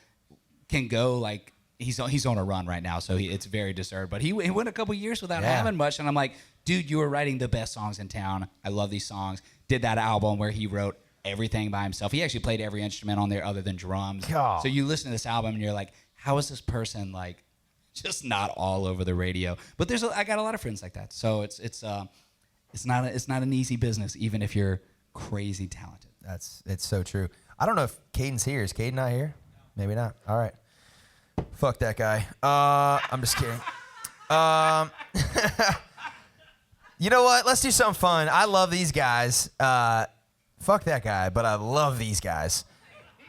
can go like. He's on a run right now, so it's very deserved. But he went a couple years without having much, and I'm like, dude, you were writing the best songs in town. I love these songs. Did that album where he wrote everything by himself. He actually played every instrument on there other than drums. God. So you listen to this album and you're like, how is this person like just not all over the radio? But I got a lot of friends like that. So it's not an easy business, even if you're crazy talented. It's so true. I don't know if Caden's here. Is Caden not here? Maybe not. All right. Fuck that guy. I'm just kidding. You know what? Let's do something fun. I love these guys. Fuck that guy, but I love these guys.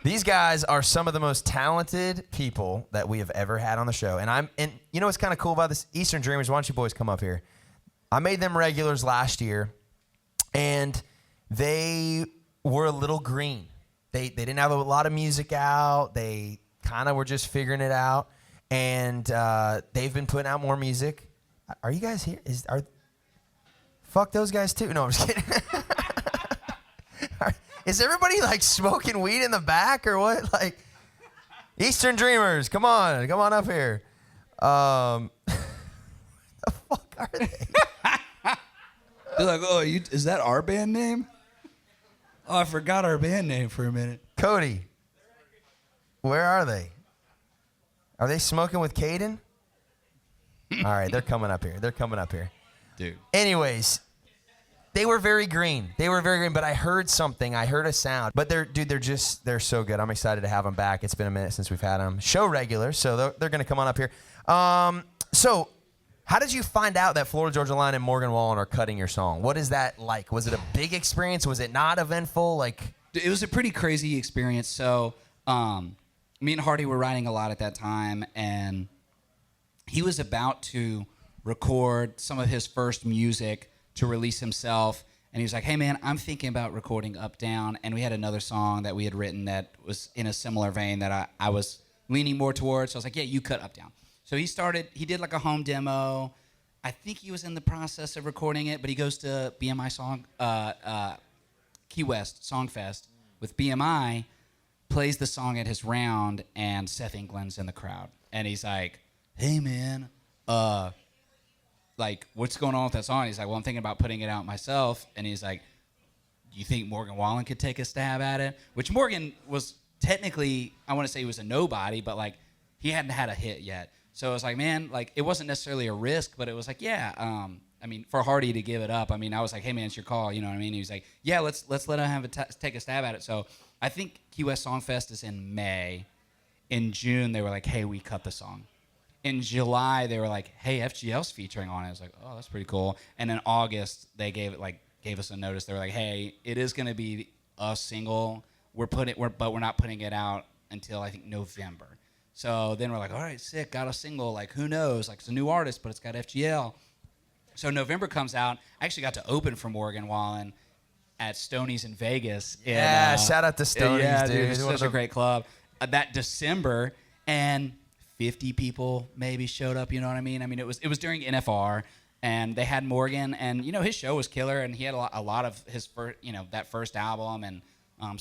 These guys are some of the most talented people that we have ever had on the show. And you know what's kind of cool about this? Eastern Dreamers, why don't you boys come up here? I made them regulars last year, and they were a little green. They didn't have a lot of music out. They kind of were just figuring it out, and they've been putting out more music. Are you guys here? Fuck those guys too. No, I'm just kidding. Is everybody like smoking weed in the back or what? Like, Eastern Dreamers, come on up here. The fuck are they? They're like, oh, is that our band name? Oh, I forgot our band name for a minute. Cody, where are they? Are they smoking with Caden? All right, they're coming up here. Dude. Anyways, they were very green. But I heard something. I heard a sound. But they're so good. I'm excited to have them back. It's been a minute since we've had them. Show regulars, so they're going to come on up here. So how did you find out that Florida Georgia Line and Morgan Wallen are cutting your song? What is that like? Was it a big experience? Was it not eventful? Like, it was a pretty crazy experience. So, me and Hardy were writing a lot at that time, and he was about to record some of his first music to release himself, and he was like, hey man, I'm thinking about recording Up Down. And we had another song that we had written that was in a similar vein that I was leaning more towards. So I was like, yeah, you cut Up Down. So he did like a home demo. I think he was in the process of recording it, but he goes to BMI Key West Songfest with BMI, plays the song at his round, and Seth England's in the crowd. And he's like, hey man, like, what's going on with that song? He's like, well, I'm thinking about putting it out myself. And he's like, do you think Morgan Wallen could take a stab at it? Which Morgan was technically, I want to say he was a nobody, but like, he hadn't had a hit yet. So it was like, man, like, it wasn't necessarily a risk, but it was like, yeah, I mean, for Hardy to give it up, I mean, I was like, hey man, it's your call, you know what I mean? He was like, yeah, let's let him take a stab at it. So I think Key West Songfest is in May. In June, they were like, hey, we cut the song. In July, they were like, hey, FGL's featuring on it. I was like, oh, that's pretty cool. And in August, they gave us a notice. They were like, hey, it is going to be a single, but we're not putting it out until I think November. So then we're like, all right, sick, got a single. Like, who knows? Like, it's a new artist, but it's got FGL. So November comes out. I actually got to open for Morgan Wallen at Stoney's in Vegas. Yeah, shout out to Stoney's, yeah, dude. It's such a great club. That December, and 50 people maybe showed up. You know what I mean? I mean, it was during NFR, and they had Morgan, and his show was killer, and he had a lot of his first, that first album, and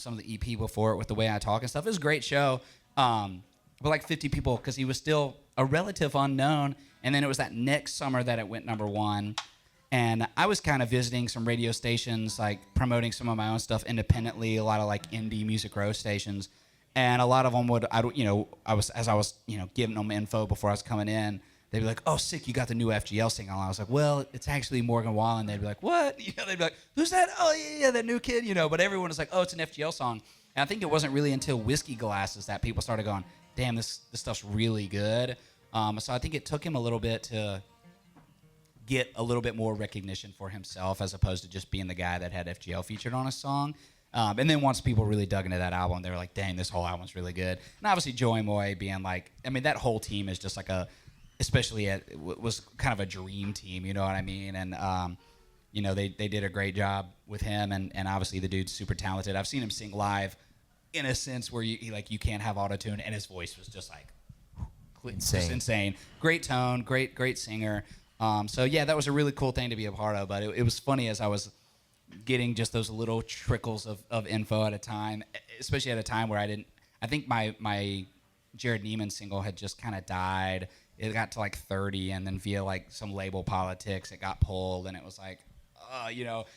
some of the EP before it with The Way I Talk and stuff. It was a great show. But like 50 people, because he was still a relative unknown. And then it was that next summer that it went #1. And I was kind of visiting some radio stations, like promoting some of my own stuff independently, a lot of like indie music row stations. And a lot of them I was giving them info before I was coming in, they'd be like, oh, sick, you got the new FGL single. And I was like, well, it's actually Morgan Wallen. They'd be like, what? They'd be like, who's that? Oh, yeah, that new kid, But everyone was like, oh, it's an FGL song. And I think it wasn't really until Whiskey Glasses that people started going, damn, this stuff's really good. So I think it took him a little bit to get a little bit more recognition for himself as opposed to just being the guy that had FGL featured on a song. And then once people really dug into that album, they were like, dang, this whole album's really good. And obviously Joey Moy being like, I mean, that whole team is just like was kind of a dream team, you know what I mean? And, they did a great job with him, and obviously the dude's super talented. I've seen him sing live in a sense where you can't have auto-tune, and his voice was just like insane. Just insane. Great tone, great singer. So yeah, that was a really cool thing to be a part of. But it was funny as I was getting just those little trickles of info at a time, especially at a time where I think my Jerrod Niemann single had just kind of died. It got to like 30, and then via like some label politics, it got pulled, and it was like,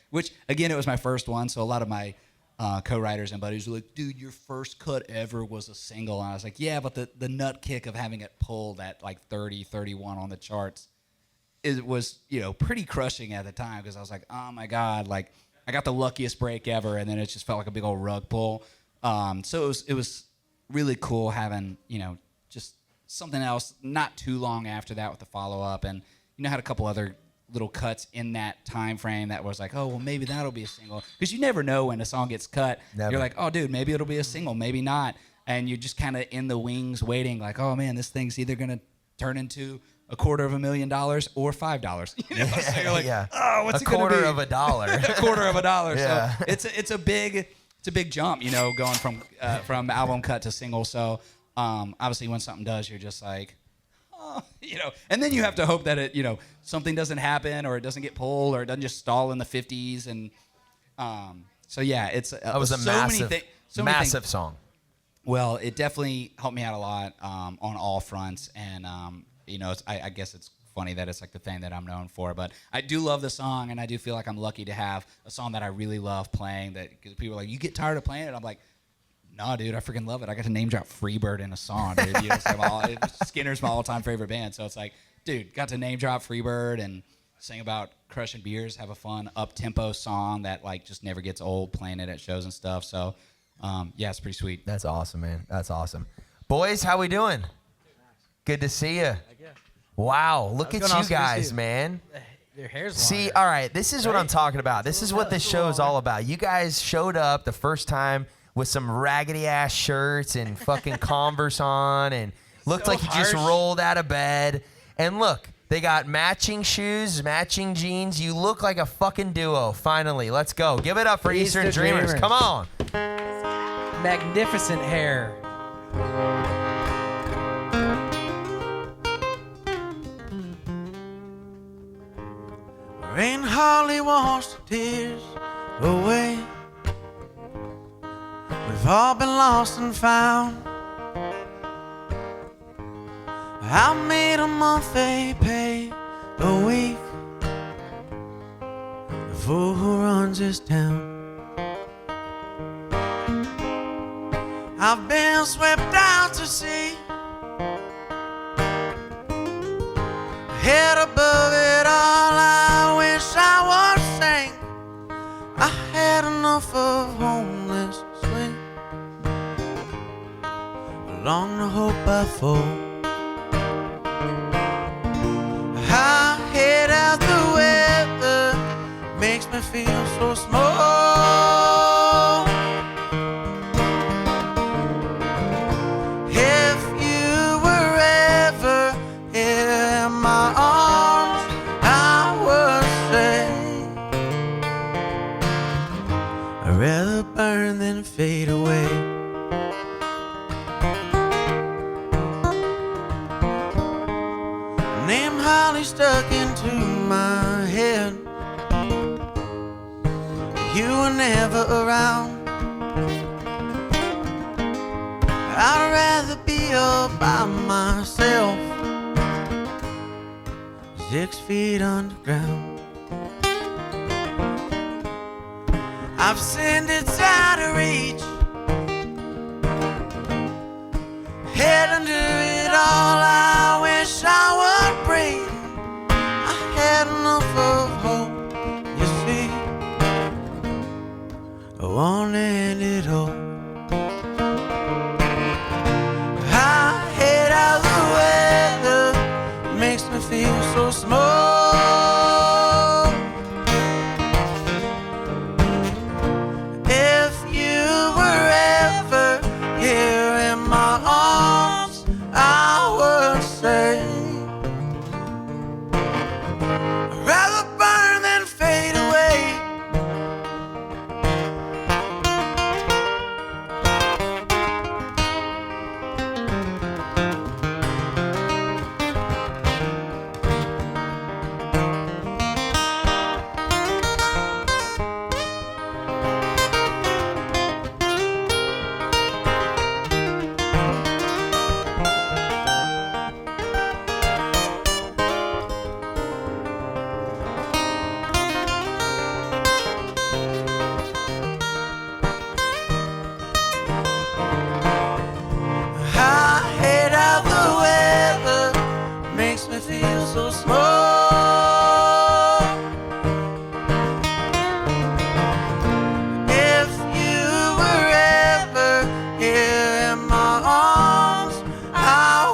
which again, it was my first one, so a lot of my co-writers and buddies were like, dude, your first cut ever was a single. And I was like, yeah, but the nut kick of having it pulled at like 30, 31 on the charts, it was, pretty crushing at the time, because I was like, oh my God, like I got the luckiest break ever, and then it just felt like a big old rug pull. So it was really cool having, just something else not too long after that with the follow-up, and, had a couple other little cuts in that time frame that was like, oh, well, maybe that'll be a single. Because you never know when a song gets cut. Never. You're like, oh, dude, maybe it'll be a single, maybe not. And you're just kind of in the wings waiting like, oh, man, this thing's either going to turn into $250,000 or $5. So you're like, oh, what's it going to be? $250,000. $250,000. Yeah. So it's a big jump, going from album cut to single. So obviously when something does, you're just like, and then you have to hope that it, something doesn't happen, or it doesn't get pulled, or it doesn't just stall in the 50s. And so yeah, that was a massive song. Well, it definitely helped me out a lot on all fronts, and I guess it's funny that it's like the thing that I'm known for, but I do love the song, and I do feel like I'm lucky to have a song that I really love playing. That, cause people are like, you get tired of playing it? I'm like, nah, dude, I freaking love it. I got to name drop Freebird in a song, dude. Skinner's my all-time favorite band, so it's like, dude, got to name drop Freebird and sing about crushing beers, have a fun up-tempo song that like just never gets old, playing it at shows and stuff. So, yeah, it's pretty sweet. That's awesome, man. That's awesome. Boys, how we doing? Good to see you. Wow, look at you guys, man. Their hair's See, longer. all right, this is what I'm talking about. This is what this show is all about. You guys showed up the first time with some raggedy ass shirts and fucking Converse on, and looked like you just rolled out of bed. And look, they got matching shoes, matching jeans. You look like a fucking duo. Finally, let's go. Give it up for Eastern Dreamers. Come on. Magnificent hair. Rain hardly washed the tears away. We've all been lost and found. I made a month, they pay a week. The fool who runs this town. I've been swept out to sea, head above it all. I wish I was sank. I had enough of homeless swing. Along the hope I fall. I hate out the weather, makes me feel so small. rather burn than fade away. Name Holly stuck into my head. You were never around. I'd rather be all by myself, 6 feet underground. I've sinned, it's out of reach. Head under it all, I wish I would breathe. I had enough of hope, you see. I wanted it all. I hate how the weather makes me feel so small. If you were ever here in my arms, I would say I'd rather burn than fade away. I hate how the weather makes me feel so small. If you were ever here in my arms, I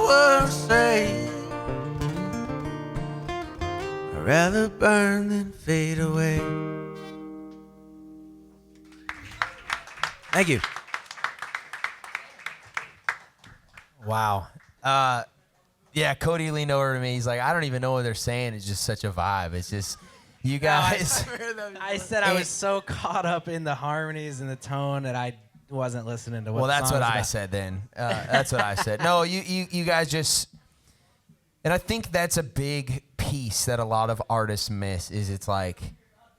would say I'd rather burn than fade away. Thank you. Wow. Yeah, Cody leaned over to me. He's like, I don't even know what they're saying. It's just such a vibe. It's just, you guys. I said I was so caught up in the harmonies and the tone that I wasn't listening to what Well, the that's song what was I about. said then. That's what I said. No, you guys just, and I think that's a big piece that a lot of artists miss is it's like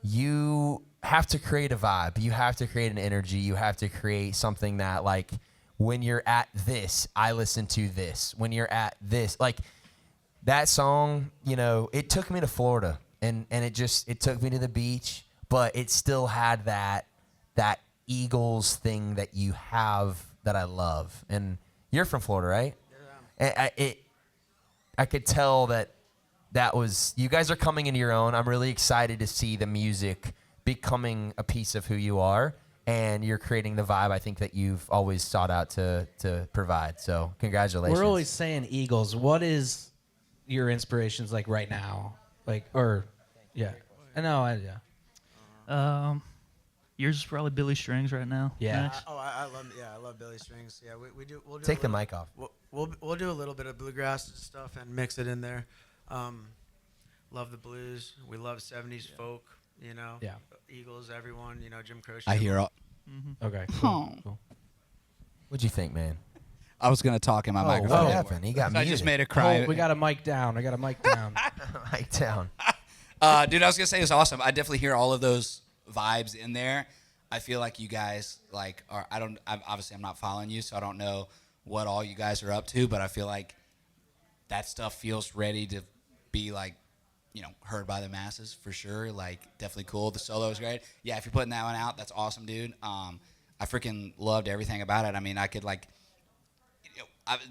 you have to create a vibe. You have to create an energy. You have to create something that like when you're at this, I listen to this. When you're at this, like that song, you know, it took me to Florida and it took me to the beach, but it still had that Eagles thing that you have that I love. And you're from Florida, right? Yeah. And I could tell that was, you guys are coming into your own. I'm really excited to see the music becoming a piece of who you are. And you're creating the vibe I think that you've always sought out to provide. So congratulations. We're always saying Eagles. What is your inspirations like right now? Like, or, yeah. I know, yeah. Yours is probably Billy Strings right now. Yeah. Next. I love Billy Strings. Yeah, we'll do. Take the mic off. We'll do a little bit of bluegrass and stuff and mix it in there. Love the blues. We love 70s folk. You know. Yeah. Eagles, everyone. You know, Jim Croce. I hear all. Okay. Oh. Cool. What'd you think, man? I was gonna talk in my microphone. What didn't happened? work. He got So I muted. just made a cry. We got a mic down. I got a mic down. Mic down. Dude, I was gonna say it's awesome. I definitely hear all of those vibes in there. I feel like you guys like are. Obviously I'm not following you, so I don't know what all you guys are up to. But I feel like that stuff feels ready to be like, you know, heard by the masses for sure. Like definitely cool. The solo is great. Yeah, if you're putting that one out, that's awesome, dude. I freaking loved everything about it. I mean, I could like.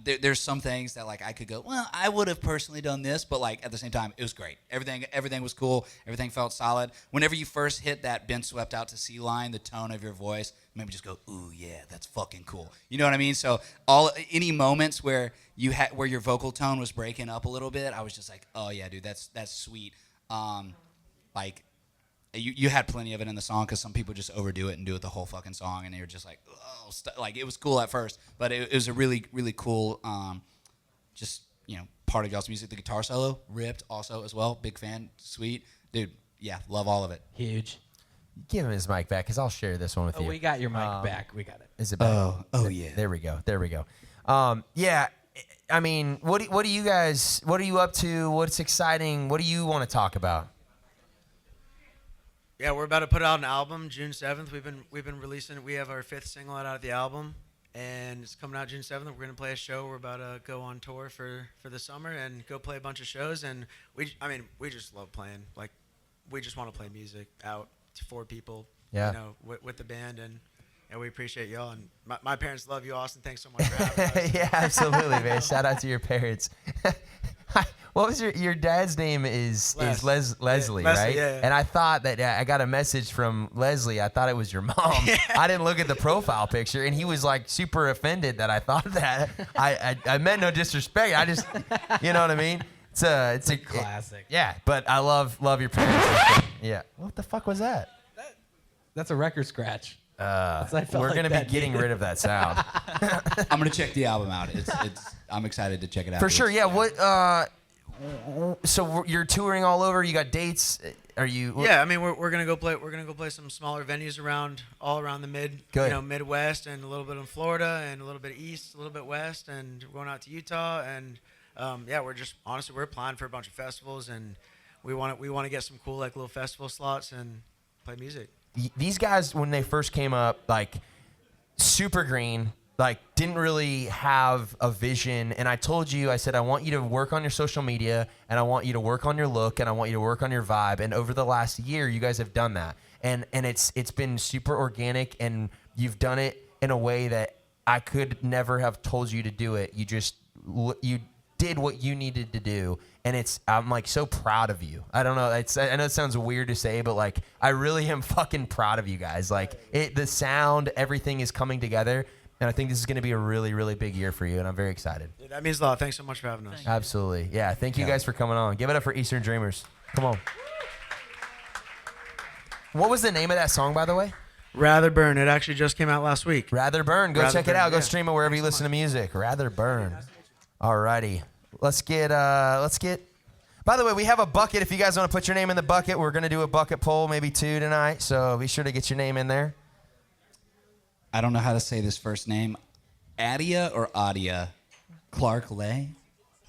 There's some things that like I could go, well, I would have personally done this, but like at the same time, it was great. Everything was cool. Everything felt solid. Whenever you first hit that "Been Swept Out to Sea" line, the tone of your voice made me just go, ooh yeah, that's fucking cool. You know what I mean? So any moments where where your vocal tone was breaking up a little bit, I was just like, oh yeah, dude, that's sweet. Like. You had plenty of it in the song because some people just overdo it and do it the whole fucking song, and you're just like, oh, like it was cool at first, but it was a really, really cool, just part of y'all's music. The guitar solo ripped also as well. Big fan, sweet dude. Yeah, love all of it. Huge. Give him his mic back, because I'll share this one with Oh, you. we got your mic back. We got it. Is it back? Oh yeah. There we go. There we go. Yeah, I mean, what are you guys? What are you up to? What's exciting? What do you want to talk about? Yeah, we're about to put out an album June 7th. We've been releasing. We have our 5th single out of the album, and it's coming out June 7th. We're gonna play a show. We're about to go on tour for the summer and go play a bunch of shows. And we just love playing. Like, we just want to play music out for people. Yeah. You know, with the band, and we appreciate y'all. And my parents love you, Austin. Thanks so much for having us. Yeah, absolutely, man. Shout out to your parents. What was your dad's name? Is Leslie, right? Yeah. And I thought that I got a message from Leslie. I thought it was your mom. I didn't look at the profile picture, and he was like super offended that I thought that. I meant no disrespect. I just, you know what I mean? It's a classic. Yeah, but I love your parents. Yeah. What the fuck was that? That's a record scratch. I felt We're like gonna that be getting rid of that sound. I'm gonna check the album out. I'm excited to check it out. For sure. Yeah. What? So you're touring all over. You got dates. Are you? Yeah, I mean we're gonna go play some smaller venues all around the Good. Midwest, and a little bit in Florida, and a little bit east, a little bit west, and we're going out to Utah, and yeah, we're applying for a bunch of festivals, and we want to get some cool like little festival slots and play music. These guys, when they first came up, like super green, like didn't really have a vision. And I told you, I said, I want you to work on your social media, and I want you to work on your look, and I want you to work on your vibe. And over the last year, you guys have done that. And it's been super organic, and you've done it in a way that I could never have told you to do it. You did what you needed to do, and I'm like so proud of you. I don't know, I know it sounds weird to say, but like I really am fucking proud of you guys. Like the sound, everything is coming together, and I think this is going to be a really, really big year for you, and I'm very excited. Yeah, that means a lot. Thanks so much for having us. Absolutely. Yeah, thank you guys for coming on. Give it up for Eastern Dreamers. Come on. What was the name of that song, by the way? Rather Burn. It actually just came out last week. Rather Burn. Go Rather check it Burn, out. Go yeah. stream it wherever you listen to music. Rather Burn. Alrighty. Let's get. By the way, we have a bucket. If you guys want to put your name in the bucket, we're gonna do a bucket poll, maybe 2 tonight. So be sure to get your name in there. I don't know how to say this first name. Adia or Adia? Clark Lay?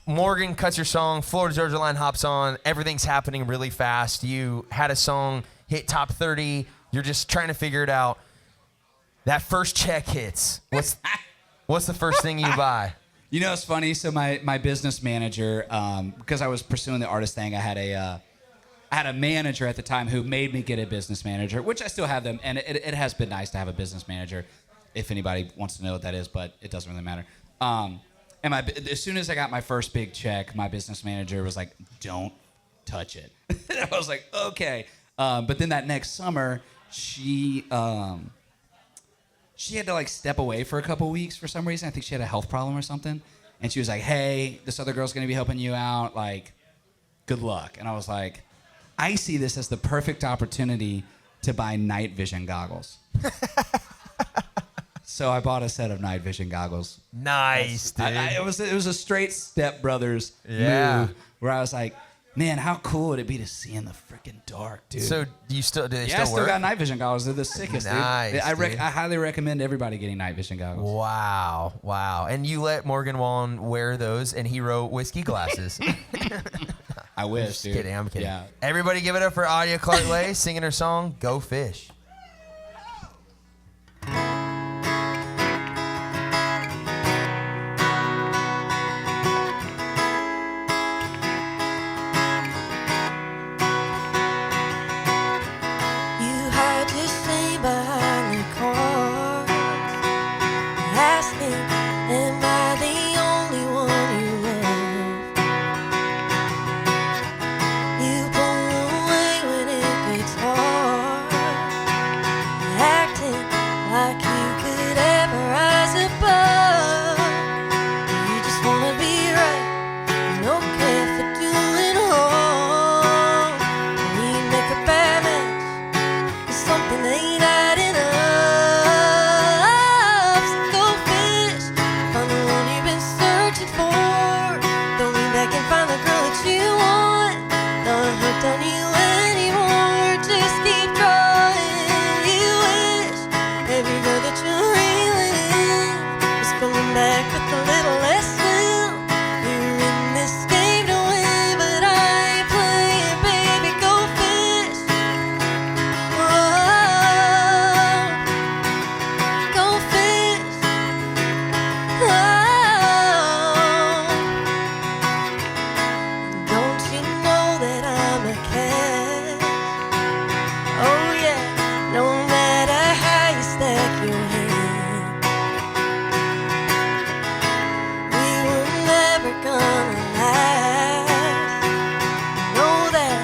Morgan cuts your song. Florida Georgia Line hops on. Everything's happening really fast. You had a song hit top 30. You're just trying to figure it out. That first check hits. What's the first thing you buy? You know, it's funny. So my business manager, because I was pursuing the artist thing, I had a manager at the time who made me get a business manager, which I still have them, and it has been nice to have a business manager. If anybody wants to know what that is, but it doesn't really matter. And as soon as I got my first big check, my business manager was like, "Don't touch it." And I was like, "Okay." But then that next summer, she had to like step away for a couple weeks for some reason. I think she had a health problem or something. And she was like, "Hey, this other girl's gonna be helping you out. Like, good luck." And I was like, I see this as the perfect opportunity to buy night vision goggles. So I bought a set of night vision goggles. Nice, dude. It was a straight Step Brothers Yeah. move where I was like, man, how cool would it be to see in the freaking dark, dude? So do they I still still work? got night vision goggles. They're the sickest, Nice, dude. dude. I highly recommend everybody getting night vision goggles. Wow. And you let Morgan Wallen wear those, and he wrote whiskey glasses. I wish, dude. I'm kidding. Yeah. Everybody give it up for Adia Clark Lay singing her song, Go Fish. You had to stay behind the cars, asking, am I the only one you love? You pull away when it gets hard, good that you're reeling in is coming back with a little less will. You're in this game to win, but I ain't playing, baby, go fish. Whoa, go fish. Whoa, don't you know that I'm a catch? Oh yeah, no matter how you stack your hand, we were never gonna last. Know that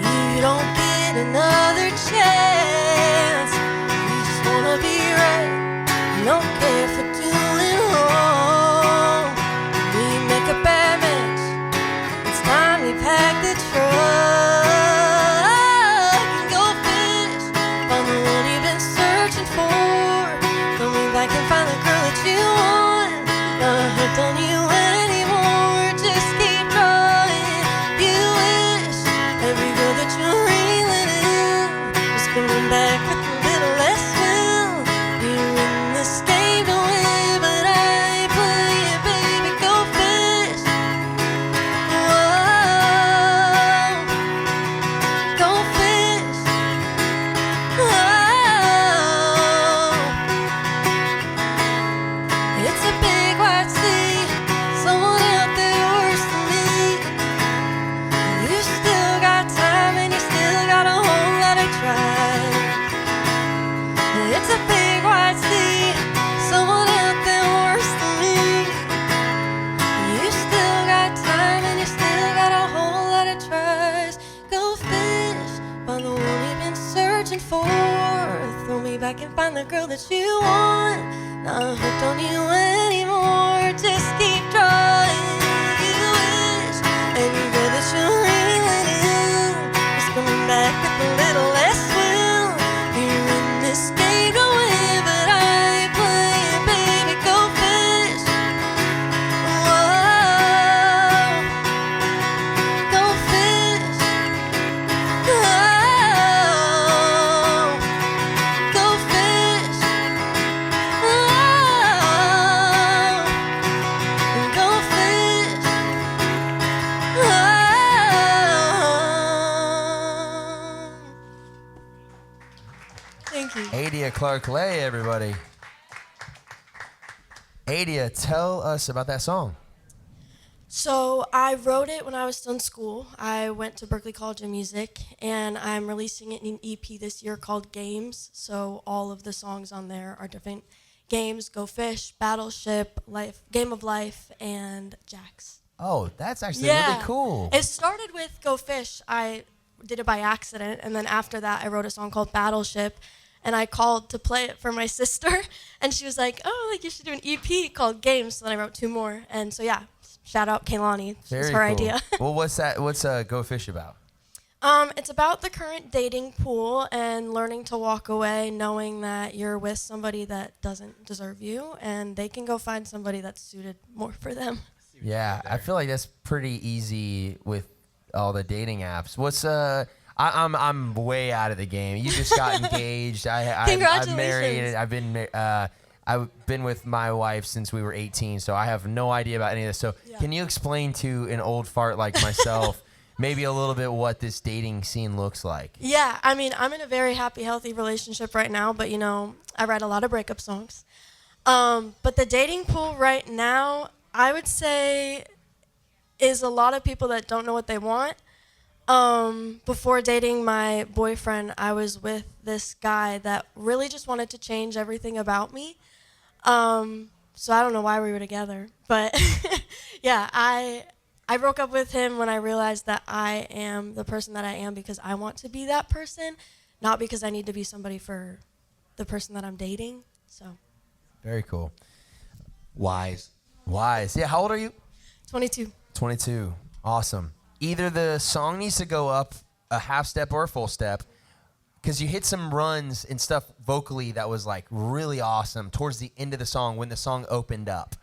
you don't get another chance. You just wanna be right, you don't care for doing wrong. We make a bad match, it's time we pack the truck and go fish. Find the one you've been searching for. Coming back and find the girl that you want. Not hooked on you anymore. Just keep trying. You wish every girl that you're reeling in was coming back with a little less will. You're in this game to win, but I ain't playing, baby, go fish. Whoa, go fish. Whoa, it's a big white sea, someone out there worse than me. You still got time and you still got a whole lot of drive. It's a big white sea, someone out there worse than me. You still got time and you still got a whole lot of tries. Go fish, find the one you've been searching for. Throw me back and find the girl that you want. Not hooked on you anymore. Just keep trying. You wish every girl that you're reeling in is coming back with a little less will. You're in this game to win, but I ain't playing, baby, go fish. Whoa, go fish. Whoa, go fish. Whoa, go fish. Whoa. Thank you. Adia Clark-Lay, everybody. Adia, tell us about that song. So I wrote it when I was still in school. I went to Berklee College of Music, and I'm releasing it in an EP this year called Games. So all of the songs on there are different games: Go Fish, Battleship, Life, Game of Life, and Jax. Oh, that's actually really cool. It started with Go Fish. I did it by accident, and then after that I wrote a song called Battleship, and I called to play it for my sister, and she was like, oh, like you should do an EP called Games. So then I wrote 2 more, and so yeah, shout out Kaylani. It's Very her cool. idea. Well, what's Go Fish about? It's about the current dating pool and learning to walk away, knowing that you're with somebody that doesn't deserve you, and they can go find somebody that's suited more for them. Yeah, I feel like that's pretty easy with all the dating apps. I'm way out of the game. You just got engaged. I'm married. I've been with my wife since we were 18, so I have no idea about any of this. So can you explain to an old fart like myself maybe a little bit what this dating scene looks like? Yeah, I mean, I'm in a very happy, healthy relationship right now, but, you know, I write a lot of breakup songs. But the dating pool right now, I would say, is a lot of people that don't know what they want. Before dating my boyfriend, I was with this guy that really just wanted to change everything about me. So I don't know why we were together, but yeah, I broke up with him when I realized that I am the person that I am because I want to be that person, not because I need to be somebody for the person that I'm dating. So Very cool. Wise. Yeah, how old are you? 22. 22. Awesome. Either the song needs to go up a half step or a full step, because you hit some runs and stuff vocally that was like really awesome towards the end of the song when the song opened up.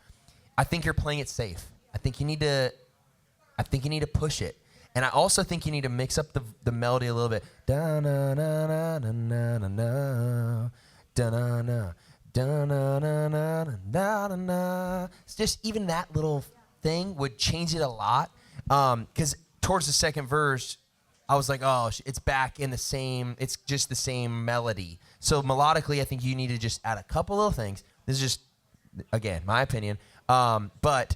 I think you're playing it safe. I think you need to push it. And I also think you need to mix up the melody a little bit. Da na na na na na na da na na. Da-na-na-na-na-na-na. It's just even that little thing would change it a lot. Because towards the second verse, I was like, oh, it's back in the same, it's just the same melody. So melodically, I think you need to just add a couple little things. This is just, again, my opinion. But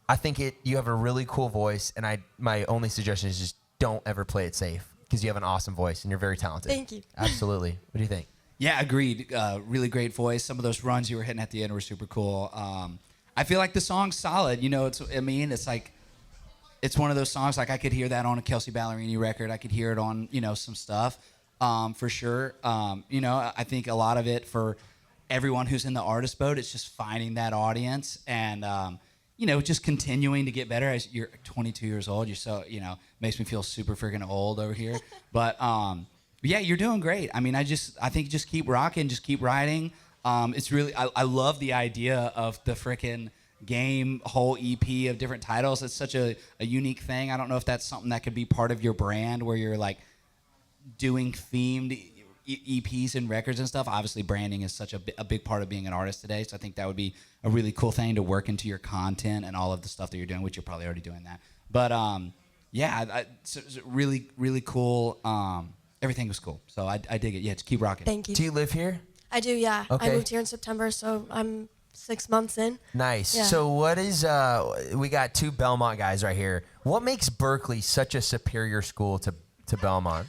I think you have a really cool voice, and my only suggestion is just don't ever play it safe because you have an awesome voice and you're very talented. Thank you. Absolutely. What do you think? Yeah, agreed. Really great voice. Some of those runs you were hitting at the end were super cool. I feel like the song's solid. You know, it's like, it's one of those songs, like I could hear that on a Kelsey Ballerini record. I could hear it on, some stuff, for sure. I think a lot of it for everyone who's in the artist boat, it's just finding that audience and, just continuing to get better. As you're 22 years old, you're so, makes me feel super freaking old over here. But yeah, you're doing great. I mean, I think just keep rocking, just keep writing. It's really, I love the idea of the frickin' game whole EP of different titles. It's such a unique thing. I don't know if that's something that could be part of your brand where you're like doing themed EPs and records and stuff. Obviously, branding is such a big part of being an artist today. So I think that would be a really cool thing to work into your content and all of the stuff that you're doing, which you're probably already doing that. But yeah, it's really, really cool. Everything was cool. So I dig it. Yeah, just keep rocking. Thank you. Do you live here? I do, yeah. Okay. I moved here in September, so I'm 6 months in. Nice. Yeah. So what is, we got two Belmont guys right here. What makes Berkeley such a superior school to Belmont?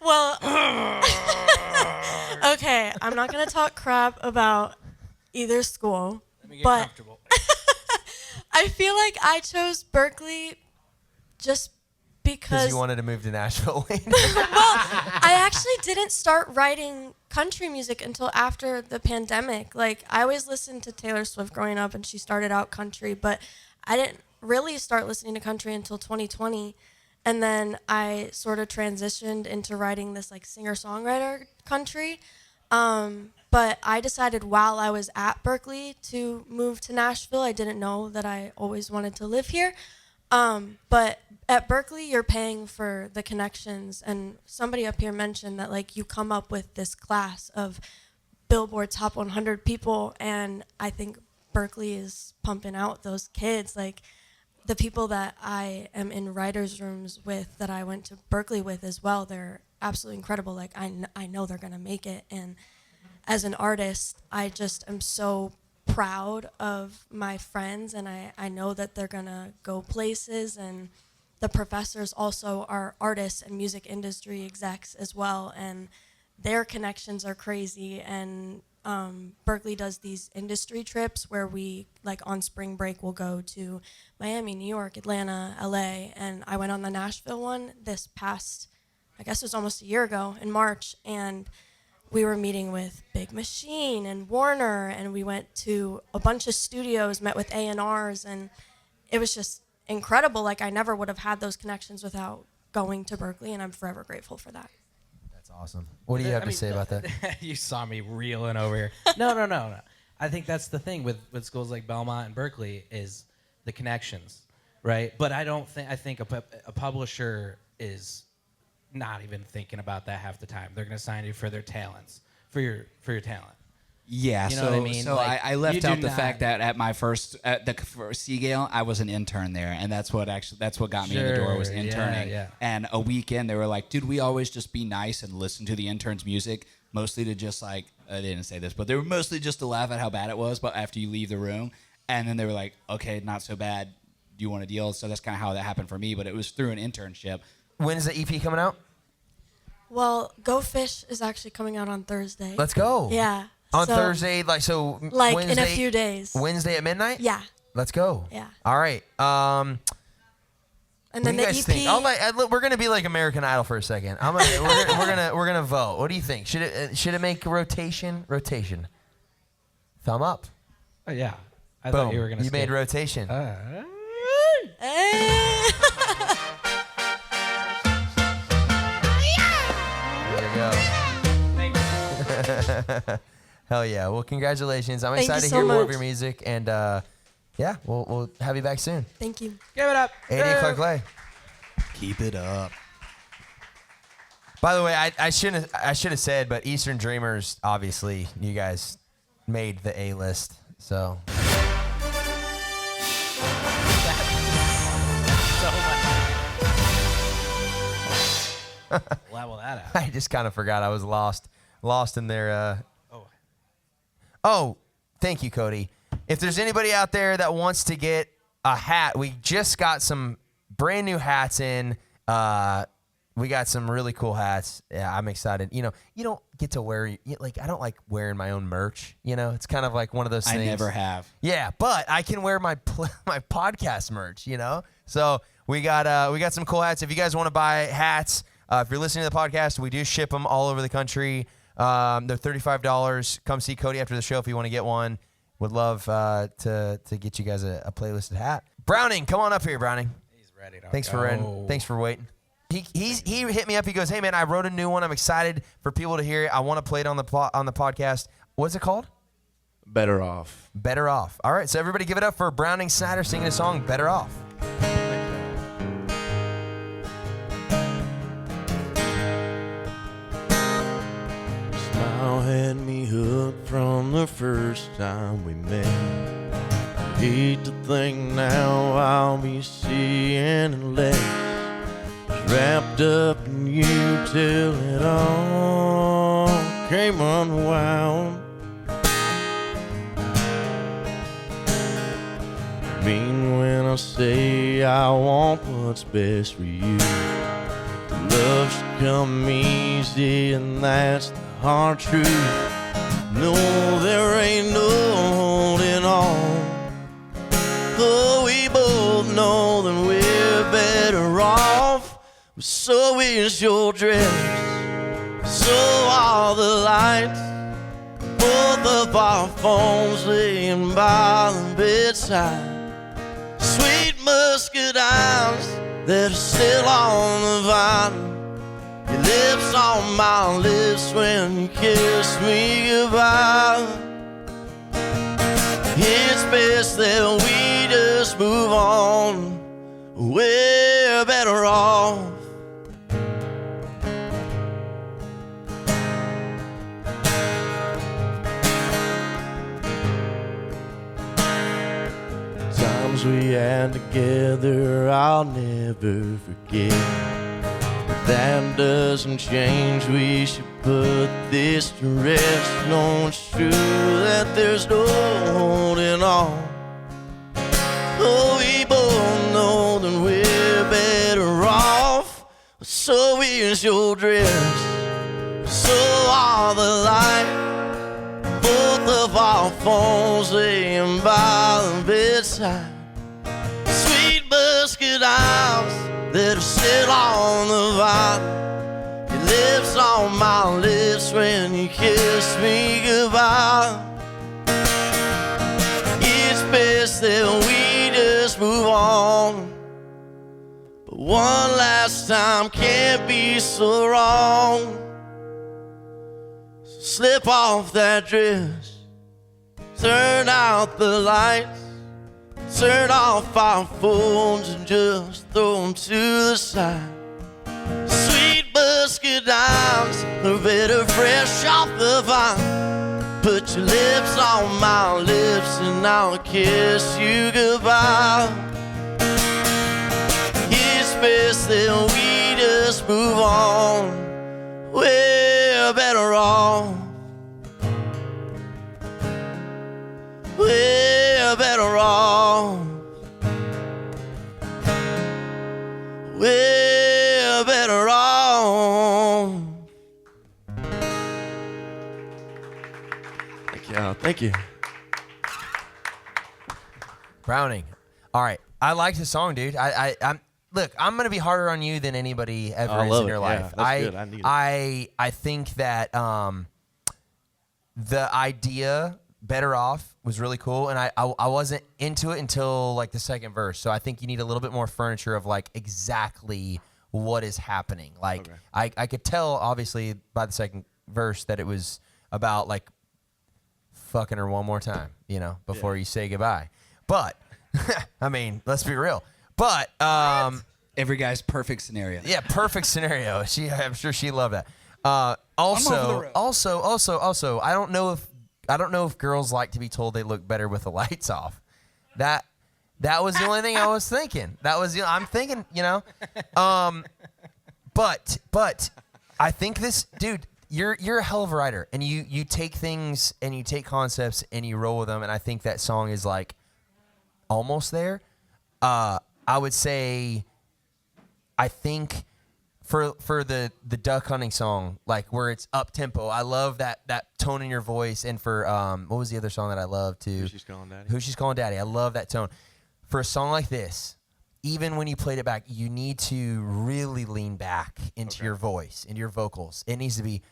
Well, okay, I'm not going to talk crap about either school, but I feel like I chose Berkeley just because you wanted to move to Nashville. well, I actually didn't start writing country music until after the pandemic. Like, I always listened to Taylor Swift growing up, and she started out country, but I didn't really start listening to country until 2020. And then I sort of transitioned into writing this like singer-songwriter country. But I decided while I was at Berkeley to move to Nashville. I didn't know that I always wanted to live here. But at Berkeley, you're paying for the connections. And somebody up here mentioned that like you come up with this class of Billboard Top 100 people. And I think Berkeley is pumping out those kids. Like, the people that I am in writers' rooms with that I went to Berkeley with as well, they're absolutely incredible. Like, I know they're going to make it. And as an artist, I just am so proud of my friends, and I know that they're going to go places. And the professors also are artists and music industry execs as well, and their connections are crazy. And Berkeley does these industry trips where we, like on spring break, will go to Miami, New York, Atlanta, LA, and I went on the Nashville one this past, I guess it was almost a year ago in March, and we were meeting with Big Machine and Warner, and we went to a bunch of studios, met with A&Rs, and it was just incredible. Like, I never would have had those connections without going to Berkeley, and I'm forever grateful for that. Awesome. What do you have to say about that? You saw me reeling over here. No. I think that's the thing with schools like Belmont and Berkeley is the connections, right? But I think a publisher is not even thinking about that half the time. They're going to sign you for their talents, for your talent. Yeah, You know so what I mean? so Like, I left you do out the not- fact that at my first Seagale, I was an intern there, and that's what got me in the door was Sure, interning. yeah. And a weekend, they were like, "Dude, we always just be nice and listen to the interns' music, mostly to just like I didn't say this, but they were mostly just to laugh at how bad it was. But after you leave the room, and then they were like, "Okay, not so bad. Do you want a deal?" So that's kind of how that happened for me. But it was through an internship. When is the EP coming out? Well, Go Fish is actually coming out on Thursday. Let's go. Yeah. On so, Thursday, like in a few days. Wednesday at midnight? Yeah. Let's go. Yeah. All right. And What then do you the guys EP. think? We're gonna be like American Idol for a second. We're gonna vote. What do you think? Should it make a rotation? Rotation. Thumb up. Oh, yeah. I Boom. thought you were going to made rotation. Hey. There we go. Hell yeah. Well, congratulations. I'm Thank you excited to so hear more of much. your music, and yeah, we'll have you back soon. Thank you. Give it up. 80 Clark Clay. Keep it up. By the way, I should have said, but Eastern Dreamers, obviously, you guys made the A list. So. Level that out. I just kind of forgot I was lost in their. Oh, thank you, Cody. If there's anybody out there that wants to get a hat, we just got some brand new hats in. We got some really cool hats. Yeah, I'm excited. You know, you don't get to wear I don't like wearing my own merch. You know, it's kind of like one of those things. I never have. Yeah, but I can wear my podcast merch. You know, so we got some cool hats. If you guys want to buy hats, if you're listening to the podcast, we do ship them all over the country. They're $35. Come see Cody after the show if you want to get one. Would love to get you guys a playlisted hat. Browning, come on up here, Browning. He's ready to Thanks for waiting. He hit me up. He goes, "Hey man, I wrote a new one. I'm excited for people to hear it. I want to play it on the podcast. What's it called?" Better Off. Better Off. All right, so everybody give it up for Browning Snyder singing a song, Better Off. Smile had me hooked from the first time we met. Hate to think now I'll be seeing less. Wrapped up in you till it all came unwound. I mean when I say I want what's best for you. Love should come easy and that's the hard truth. No, there ain't no holding on. Though we both know that we're better off. So is your dress, so are the lights. Both of our phones laying by the bedside. Sweet muscadines that are still on the vine. Your lips on my lips when you kiss me goodbye. It's best that we just move on. We're better off. Times we had together I'll never forget. But that doesn't change, we should put this to rest. No, it's true that there's no holding on. Oh, we both know that we're better off. So is your dress, so are the lights. Both of our phones laying by the bedside. Sweet muscadines that are still on the vine. Your lips on my lips when you kiss me goodbye. It's best that we just move on. But one last time can't be so wrong. So slip off that dress, turn out the lights, turn off our phones and just throw them to the side. Sweet muscadines are better fresh off the vine. Put your lips on my lips and I'll kiss you goodbye. It's best that we just move on. We're better off. We're better off. We're better off. Thank you. Browning. All right. I like the song, dude. I'm look, I'm gonna be harder on you than anybody ever is in your life. That's good. I need it. I think that the idea Better Off was really cool, and I wasn't into it until like the second verse. So I think you need a little bit more furniture of like exactly what is happening. Like I could tell obviously by the second verse that it was about like fucking her one more time, you know, before you say goodbye. But I mean, let's be real. But Every guy's perfect scenario. Yeah, perfect scenario. I'm sure she loved that. over the road. Also, I don't know if girls like to be told they look better with the lights off. That was the only thing I was thinking. I'm thinking, but I think this dude, you're a hell of a writer, and you take things and you take concepts and you roll with them, and I think that song is like almost there. I would say, I think for the duck hunting song, like where it's up tempo, I love that tone in your voice. And for what was the other song that I love too? Who She's Calling Daddy. I love that tone. For a song like this, even when you played it back, you need to really lean back into your voice, into your vocals. It needs to be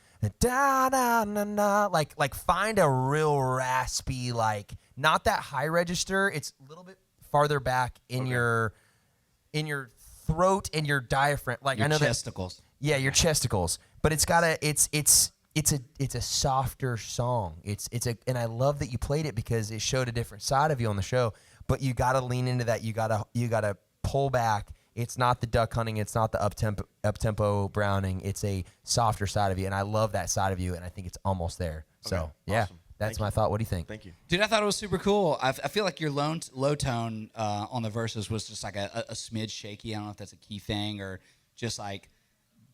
da da na na, like find a real raspy, like not that high register. It's a little bit farther back in your throat and your diaphragm. Like Your I know chesticles. Yeah, your chesticles. But it's a softer song. And I love that you played it because it showed a different side of you on the show. But you gotta lean into that. You gotta pull back. It's not the duck hunting. It's not the up-tempo Browning. It's a softer side of you, and I love that side of you, and I think it's almost there. So yeah, awesome. that's my thought. What do you think? Thank you. Dude, I thought it was super cool. I feel like your low tone on the verses was just like a smidge shaky. I don't know if that's a key thing or just like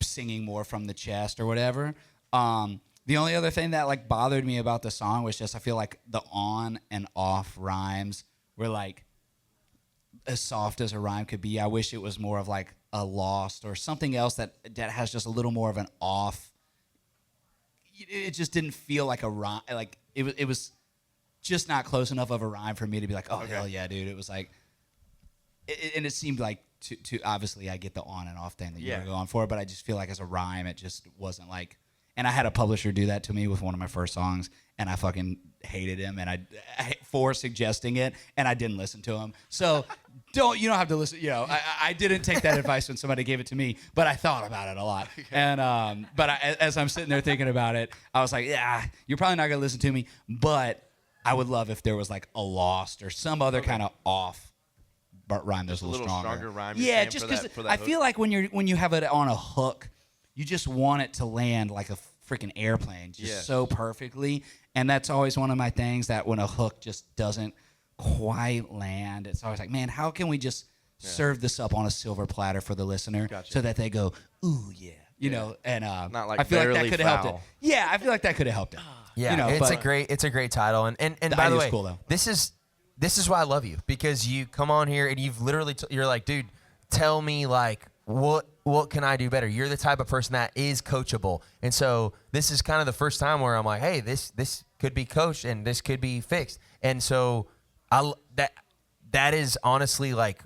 singing more from the chest or whatever. The only other thing that like bothered me about the song was just I feel like the on and off rhymes were like as soft as a rhyme could be. I wish it was more of like a lost or something else that has just a little more of an off. It just didn't feel like a rhyme. Like it was just not close enough of a rhyme for me to be like, oh hell yeah, dude. It was like, and it seemed like to obviously I get the on and off thing that you were going for, but I just feel like as a rhyme, it just wasn't like. And I had a publisher do that to me with one of my first songs, and I fucking hated him, and I for suggesting it, and I didn't listen to him. So you don't have to listen. I didn't take that advice when somebody gave it to me, but I thought about it a lot. And as I'm sitting there thinking about it, I was like, yeah, you're probably not gonna listen to me, but I would love if there was like a lost or some other kind of off rhyme that's a little stronger rhyme. Yeah, just because I feel like when you have it on a hook, you just want it to land like a freaking airplane, just so perfectly. And that's always one of my things, that when a hook just doesn't quite land, it's always like, man, how can we just serve this up on a silver platter for the listener so that they go, ooh, yeah. You know, and not like I feel like that barely could have helped foul. it. Yeah, I feel like that could have helped it. Yeah, it's a great title. And by the way, cool, though. this is why I love you, because you come on here and you've literally you're like, dude, tell me like what can I do better? You're the type of person that is coachable. And so this is kind of the first time where I'm like, hey, this could be coached and this could be fixed. And so that is honestly like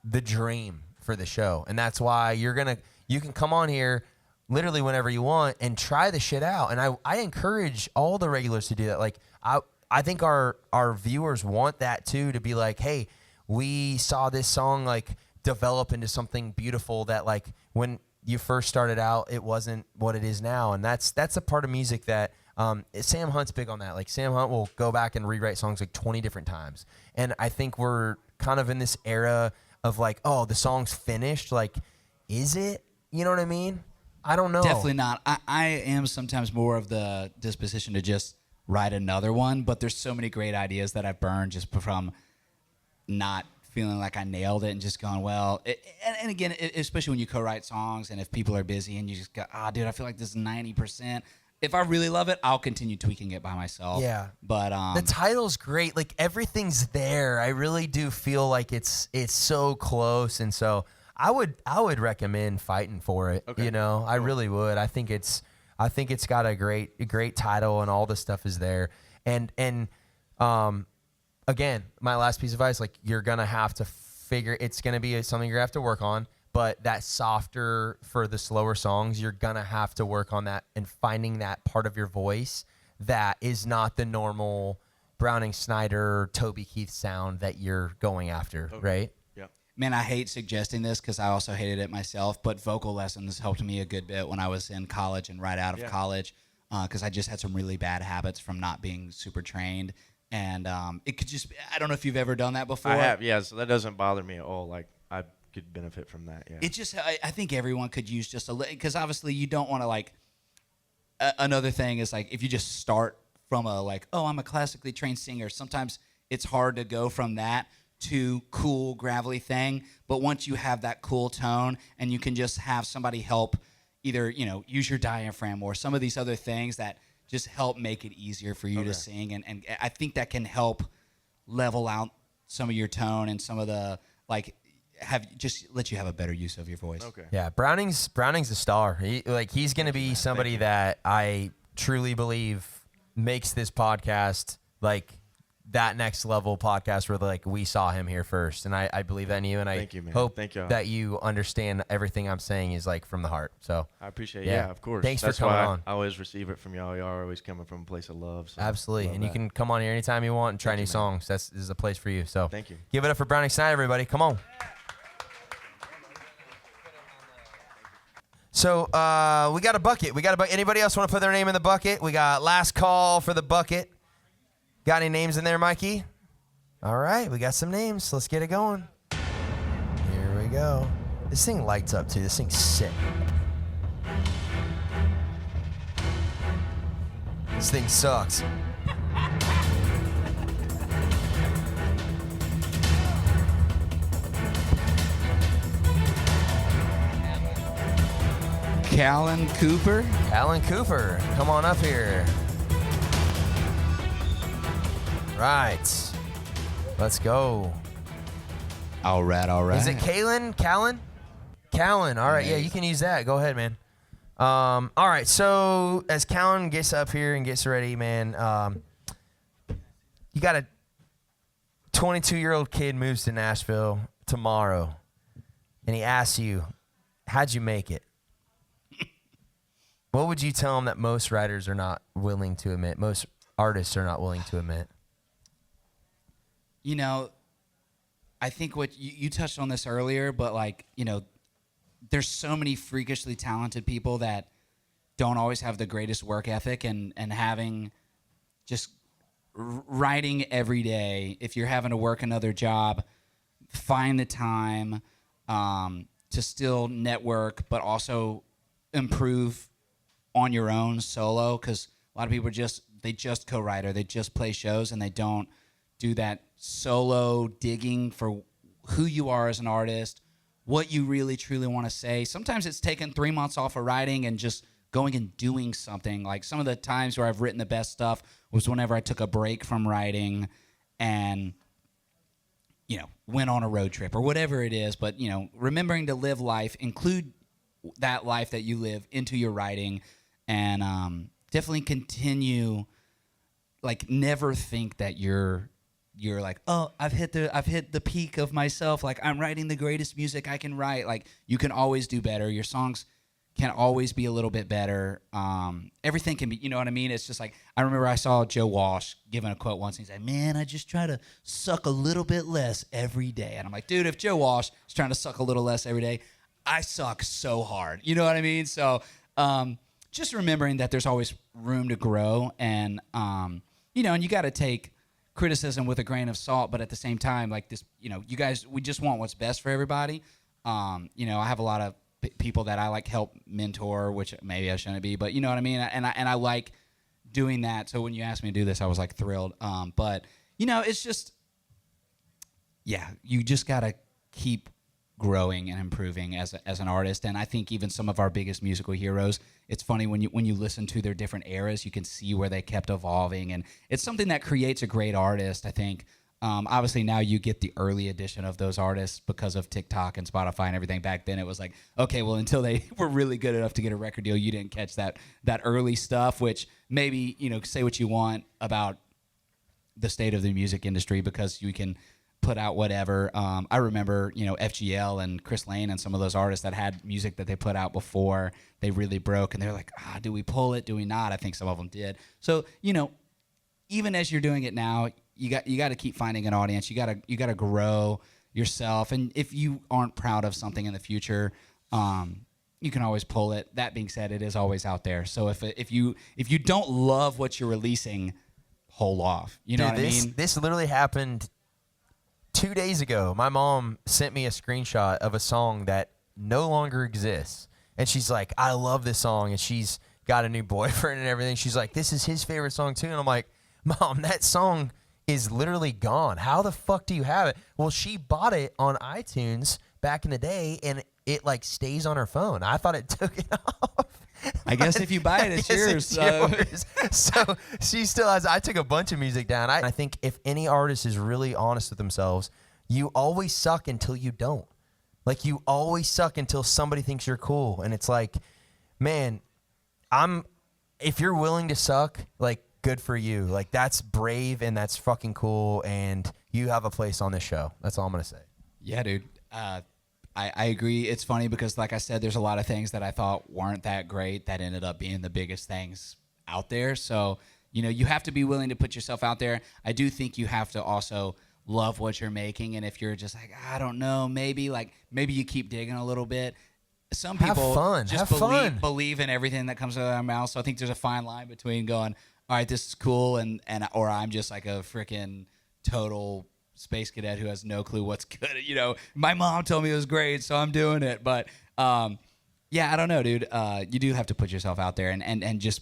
the dream for the show. And that's why you can come on here literally whenever you want and try the shit out. And I encourage all the regulars to do that. Like I think our viewers want that too, to be like, hey, we saw this song like develop into something beautiful that like when you first started out it wasn't what it is now. And that's a part of music that Sam Hunt's big on that. Like Sam Hunt will go back and rewrite songs like 20 different times. And I think we're kind of in this era of like, oh, the song's finished. Like, is it? You know what I mean? I don't know. Definitely not. I am sometimes more of the disposition to just write another one, but there's so many great ideas that I've burned just from not feeling like I nailed it and just going, well, and again, especially when you co-write songs and if people are busy and you just go, dude, I feel like this is 90%. If I really love it, I'll continue tweaking it by myself. Yeah. But the title's great. Like everything's there. I really do feel like it's so close. And so I would recommend fighting for it. Okay. You know, I really would. I think it's got a great title and all the stuff is there. And again, my last piece of advice, like you're going to have to figure, it's going to be something you're going to have to work on, but that softer for the slower songs, you're going to have to work on that and finding that part of your voice that is not the normal Browning Snyder, Toby Keith sound that you're going after, right? Yeah. Man, I hate suggesting this because I also hated it myself, but vocal lessons helped me a good bit when I was in college and right out of college because I just had some really bad habits from not being super trained. And it could just, I don't know if you've ever done that before. I have, yeah, so that doesn't bother me at all. Like, I could benefit from that. Yeah. It just, I think everyone could use just a little, because obviously you don't want to like, another thing is like, if you just start from a like, oh, I'm a classically trained singer, sometimes it's hard to go from that to cool, gravelly thing. But once you have that cool tone and you can just have somebody help either, you know, use your diaphragm or some of these other things that just help make it easier for you to sing. And I think that can help level out some of your tone and some of the, like, just let you have a better use of your voice. Okay. Yeah, Browning's a star. He's going to be somebody that I truly believe makes this podcast like that next level podcast where like we saw him here first, and I believe that in you, and I Thank you, man. hope Thank you. that you understand everything I'm saying is like from the heart. So I appreciate it. Yeah. Yeah, of course. Thanks for That's coming why on. I always receive it from y'all. Y'all are always coming from a place of love. So absolutely, love and you that. can come on here anytime you want and try Thank new you, man. songs. This is a place for you. So Thank you. Give it up for Browning Snyder, everybody. Come on. So we got a bucket. Anybody else want to put their name in the bucket? We got last call for the bucket. Got any names in there, Mikey? All right, we got some names. Let's get it going. Here we go. This thing lights up too. This thing's sick. This thing sucks. Callan Cooper. Alan Cooper, come on up here. Right. Let's go. All right. Is it Kalen? Callan? Callan. All right. Yeah, you can use that. Go ahead, man. All right. So as Callan gets up here and gets ready, man, you got a 22-year-old kid moves to Nashville tomorrow, and he asks you, how'd you make it? What would you tell him that most writers are not willing to admit, most artists are not willing to admit? You know, I think what you touched on this earlier, but like, you know, there's so many freakishly talented people that don't always have the greatest work ethic, and having just writing every day. If you're having to work another job, find the time to still network, but also improve on your own solo, because a lot of people they just co-write, or they just play shows, and they don't do that solo digging for who you are as an artist, what you really truly want to say. Sometimes it's taken 3 months off of writing and just going and doing something. Like some of the times where I've written the best stuff was whenever I took a break from writing and, you know, went on a road trip or whatever it is. But, you know, remembering to live life, include that life that you live into your writing, and definitely continue, like, never think that you're like, oh, I've hit the peak of myself. Like, I'm writing the greatest music I can write. Like, you can always do better. Your songs can always be a little bit better. Everything can be, you know what I mean? It's just like, I remember I saw Joe Walsh giving a quote once, and he said, man, I just try to suck a little bit less every day. And I'm like, dude, if Joe Walsh is trying to suck a little less every day, I suck so hard. You know what I mean? So just remembering that there's always room to grow, and, you know, and you got to take criticism with a grain of salt, but at the same time, like this, you know, you guys, we just want what's best for everybody. You know, I have a lot of people that I like help mentor, which maybe I shouldn't be, but you know what I mean? And I like doing that. So when you asked me to do this, I was like thrilled. But you know, it's just, yeah, you just got to keep growing and improving as an artist. And I think even some of our biggest musical heroes, it's funny when you listen to their different eras, you can see where they kept evolving, and it's something that creates a great artist, I think. Obviously now you get the early edition of those artists because of TikTok and Spotify and everything. Back then it was like, okay, well, until they were really good enough to get a record deal, you didn't catch that early stuff, which maybe, you know, say what you want about the state of the music industry, because you can put out whatever. I remember, you know, FGL and Chris Lane and some of those artists that had music that they put out before they really broke, and they're like, do we pull it? Do we not? I think some of them did. So, you know, even as you're doing it now, you got to keep finding an audience. You got to grow yourself, and if you aren't proud of something in the future, you can always pull it. That being said, it is always out there. So if you don't love what you're releasing, hold off. You know what I mean? This literally happened 2 days ago, my mom sent me a screenshot of a song that no longer exists. And she's like, I love this song. And she's got a new boyfriend and everything. She's like, this is his favorite song too. And I'm like, Mom, that song is literally gone. How the fuck do you have it? Well, she bought it on iTunes back in the day, and it like stays on her phone. I thought it took it off. I guess if you buy it, it's yours. So. So she still has. I took a bunch of music down. I think if any artist is really honest with themselves, you always suck until you don't. Like, you always suck until somebody thinks you're cool. And it's like, man, if you're willing to suck, like, good for you. Like, that's brave and that's fucking cool. And you have a place on this show. That's all I'm going to say. Yeah, dude. I agree. It's funny because, like I said, there's a lot of things that I thought weren't that great that ended up being the biggest things out there. So, you know, you have to be willing to put yourself out there. I do think you have to also love what you're making. And if you're just like, I don't know, maybe you keep digging a little bit. Some people believe in everything that comes out of their mouth. So I think there's a fine line between going, all right, this is cool, or I'm just like a freaking total space cadet who has no clue what's good. You know, my mom told me it was great, so I'm doing it. But yeah, I don't know, dude. You do have to put yourself out there and just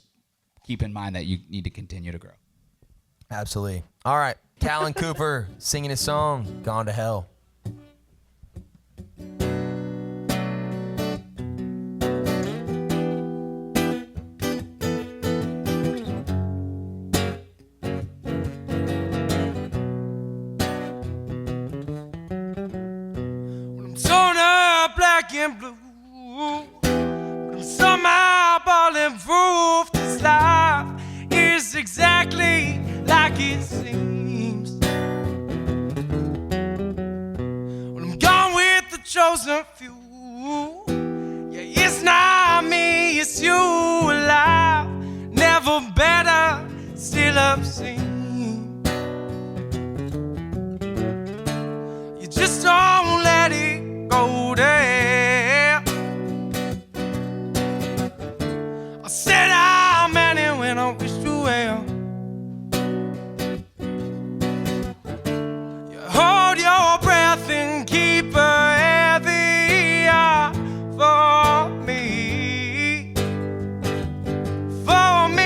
keep in mind that you need to continue to grow. Absolutely. All right. Callan Cooper singing his song, Gone to Hell. And blue, but I'm somehow bulletproof. This life is exactly like it seems. When I'm gone with the chosen few, yeah, it's not me, it's you. Alive, never better, still obscene. You just don't let it go there. Said how many when I wish you well. You hold your breath and keep a heavy heart for me, for me.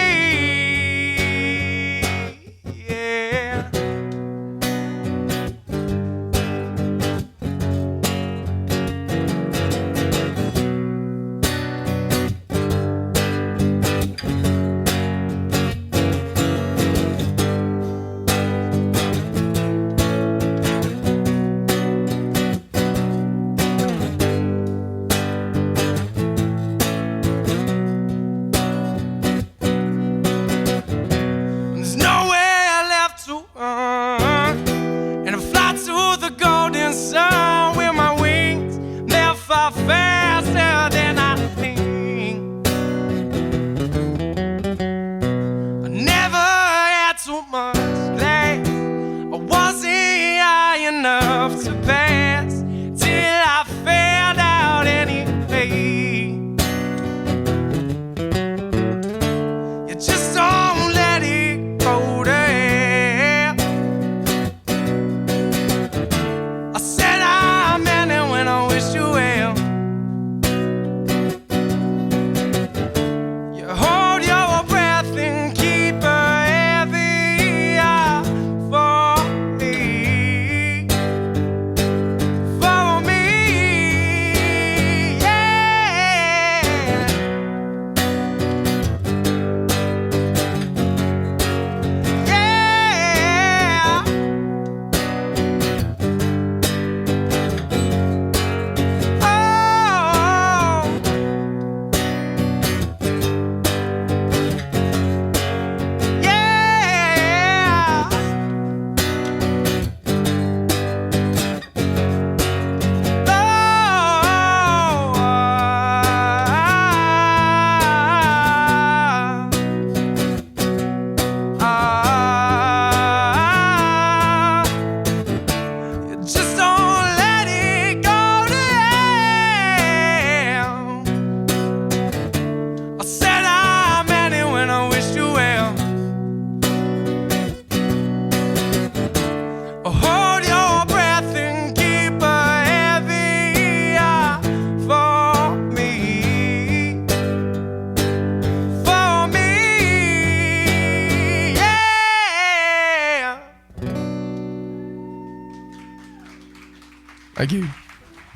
Thank you.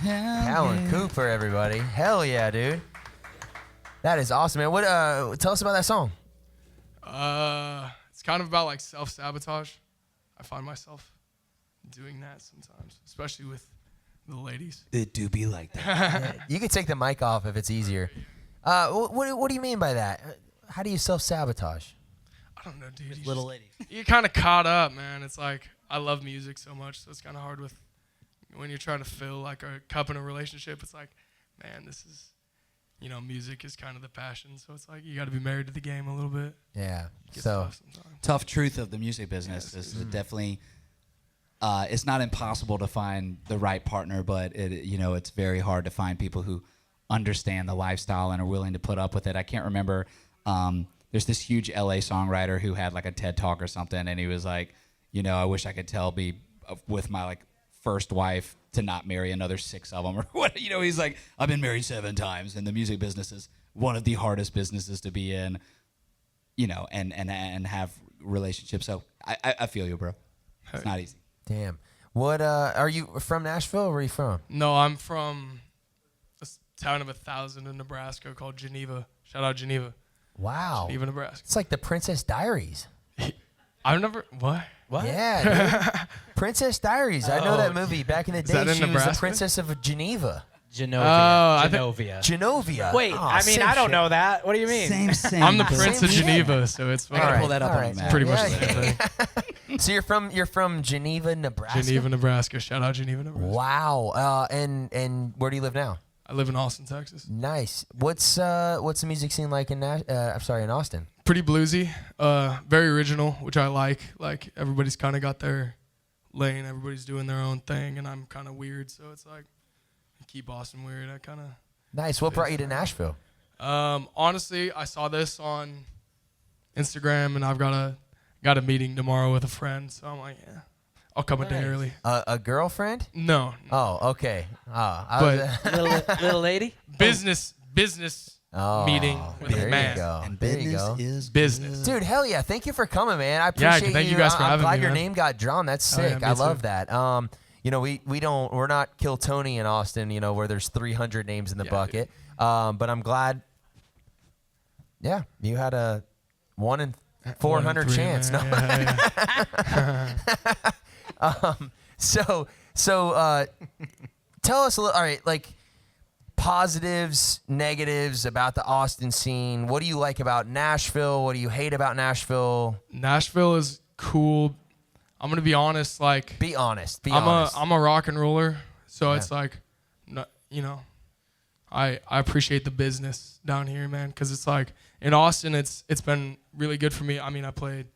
Alan Cooper, everybody. Hell yeah, dude. That is awesome, man. What? Tell us about that song. It's kind of about like self-sabotage. I find myself doing that sometimes, especially with the ladies. It do be like that. Yeah, you can take the mic off if it's easier. What do you mean by that? How do you self-sabotage? I don't know, dude. You Little just- lady. You're kind of caught up, man. It's like I love music so much, so it's kind of hard with when you're trying to fill like a cup in a relationship. It's like, man, this is, music is kind of the passion. So it's like you got to be married to the game a little bit. Yeah. Gets So tough sometimes. Tough truth of the music business is that definitely. It's not impossible to find the right partner, but it's very hard to find people who understand the lifestyle and are willing to put up with it. I can't remember. There's this huge LA songwriter who had like a TED talk or something, and he was like, I wish I could tell me with my like first wife to not marry another 6 of them or what. He's like, I've been married 7 times, and the music business is one of the hardest businesses to be in. And have relationships. So I feel you, bro. It's not easy. damn. What? Are you from Nashville? Or where are you from? No, I'm from a town of 1,000 in Nebraska called Geneva. Shout out Geneva. Wow. Geneva, Nebraska. It's like the Princess Diaries. I've never what? Yeah, dude. Princess Diaries. I know that movie back in the day. that in She was the Nebraska? Princess of Geneva. Genovia. Genovia. Wait, Oh, I mean, same I don't shit. know that. What do you mean? Same. I'm the but- Prince of Same shit. Geneva, so it's I gotta pull that up on the map. Pretty much Yeah, the same thing. So you're from Geneva, Nebraska. Geneva, Nebraska. Shout out Geneva, Nebraska. Wow. And where do you live now? I live in Austin, Texas. Nice. What's the music scene like in in Austin? Pretty bluesy, very original, which I like. Like everybody's kind of got their lane, everybody's doing their own thing, and I'm kind of weird, so it's like keep Austin weird. I kind of Nice. What brought you to Nashville? honestly, I saw this on Instagram, and I've got a meeting tomorrow with a friend, so I'm like, yeah, I'll come a day early. A girlfriend? No, Oh, okay. little lady? business meeting with there a man. you go. And There you business go. is Business. Dude, hell yeah! Thank you for coming, man. I appreciate thank you guys for I'm having glad me, your man. name got drawn. That's Oh, yeah, sick. me I too. love that. We're not Kill Tony in Austin. Where there's 300 names in the bucket. But I'm glad. Yeah, you had a 1 in 400 3, chance. man. No. Yeah. So tell us a little. All right, like positives, negatives about the Austin scene. What do you like about Nashville? What do you hate about Nashville? Nashville is cool. I'm gonna be honest. Like, Be honest. Be honest. I'm a rock and roller, so Yeah. it's like, I appreciate the business down here, man, because it's like in Austin, it's been really good for me. I mean, I played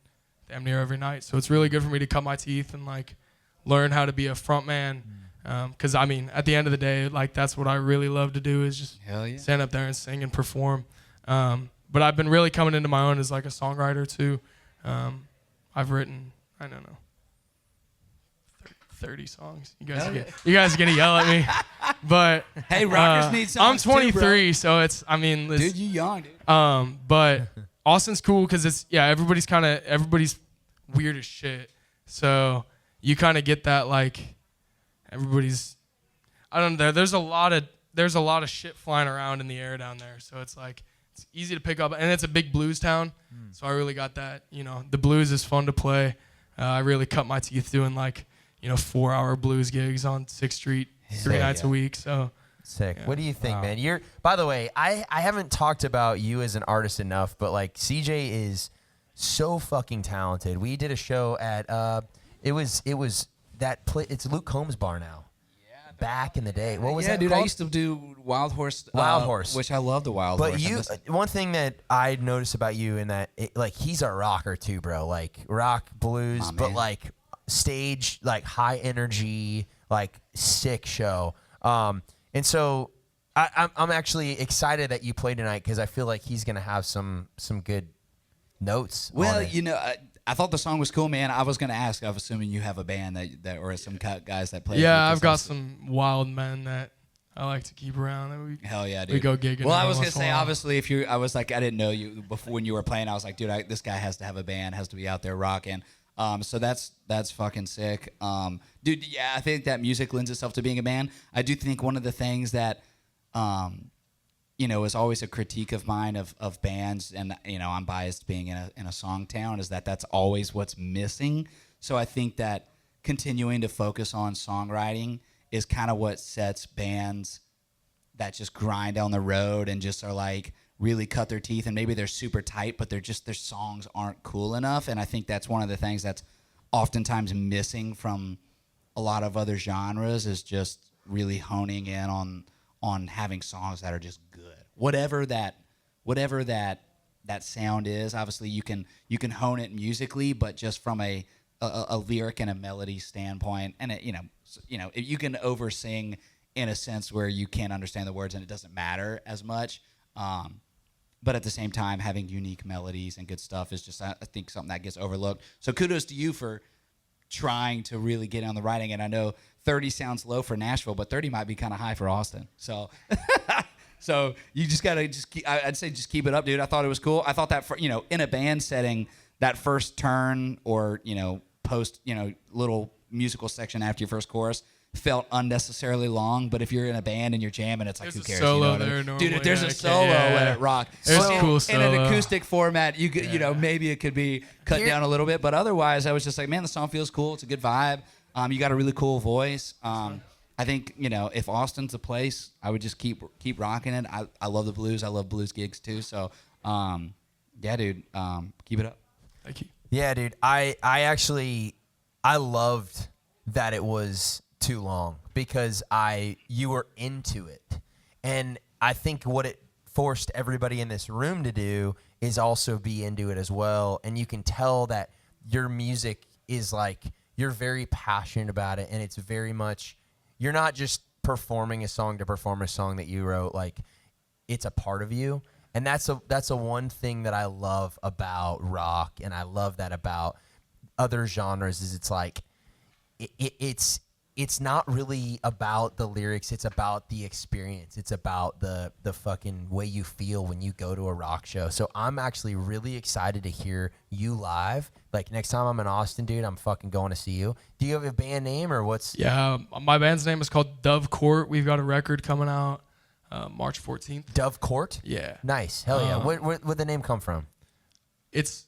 damn near every night, so it's really good for me to cut my teeth and like learn how to be a front man. Because I mean, at the end of the day, like that's what I really love to do is just Hell yeah. stand up there and sing and perform. But I've been really coming into my own as like a songwriter too. I've written, I don't know, 30 songs. You guys are gonna yell at me, but Hey, rockers need I'm songs too, bro. 23, so it's Dude, you young, dude. but Austin's cool because it's everybody's weird as shit. So you kind of get that like everybody's, I don't know. There's a lot of shit flying around in the air down there. So it's like it's easy to pick up, and it's a big blues town. So I really got that. The blues is fun to play. I really cut my teeth doing like 4-hour blues gigs on 6th Street 3 nights a week. So. Sick. Yeah. What do you think, man? By the way, I haven't talked about you as an artist enough, but like CJ is so fucking talented. We did a show at it's Luke Combs bar now. Yeah. Back in the day. What was that dude, called? I used to do Wild Horse. Wild Horse. Which I love the Wild But Horse. one thing that I noticed about you in that, he's a rocker too, bro. Like rock, blues, Aw, but man. like stage, like high energy, like sick show. And so I'm actually excited that you played tonight because I feel like he's gonna have some good notes. Well, on it. I thought the song was cool, man. I was gonna ask. I'm assuming you have a band that or some guys that play. Yeah, I've got some wild men that I like to keep around. That Hell yeah, dude. We go gigging. Well, I every was gonna once in a say, while. obviously, I was like, I didn't know you before when you were playing. I was like, dude, this guy has to have a band, has to be out there rocking. So that's fucking sick. Dude, yeah, I think that music lends itself to being a band. I do think one of the things that, is always a critique of mine of bands, and, I'm biased being in a song town, is that's always what's missing. So I think that continuing to focus on songwriting is kind of what sets bands that just grind down the road and just are like really cut their teeth, and maybe they're super tight, but their songs aren't cool enough. And I think that's one of the things that's oftentimes missing from a lot of other genres, is just really honing in on having songs that are just good. Whatever that sound is, obviously you can hone it musically, but just from a lyric and a melody standpoint, and you can oversing in a sense where you can't understand the words and it doesn't matter as much. But at the same time, having unique melodies and good stuff is just, I think, something that gets overlooked. So kudos to you for trying to really get on the writing. And I know 30 sounds low for Nashville, but 30 might be kind of high for Austin. So so you just got to I'd say just keep it up, dude. I thought it was cool. I thought that, in a band setting, that first turn or, post, little musical section after your first chorus felt unnecessarily long, but if you're in a band and you're jamming, it's like, There's who cares? a solo what I mean? there normally. Dude, if there's a Okay, solo, let it rock. There's Well, cool in solo. an acoustic format, you could, maybe it could be cut down a little bit, but otherwise, I was just like, man, the song feels cool. It's a good vibe. You got a really cool voice. I think, if Austin's a place, I would just keep rocking it. I love the blues. I love blues gigs too. So, yeah, dude, keep it up. Thank you. Yeah, dude. I loved that it was too long, because you were into it. And I think what it forced everybody in this room to do is also be into it as well. And you can tell that your music is like, you're very passionate about it, and it's very much, you're not just performing a song to perform a song that you wrote, like it's a part of you. And that's a one thing that I love about rock, and I love that about other genres, is it's like it's not really about the lyrics, it's about the experience. It's about the fucking way you feel when you go to a rock show. So I'm actually really excited to hear you live. Like next time I'm in Austin, dude, I'm fucking going to see you. Do you have a band name or what's? Yeah, my band's name is called Dove Court. We've got a record coming out March 14th. Dove Court? Yeah. Nice. Hell yeah. Where'd the name come from? It's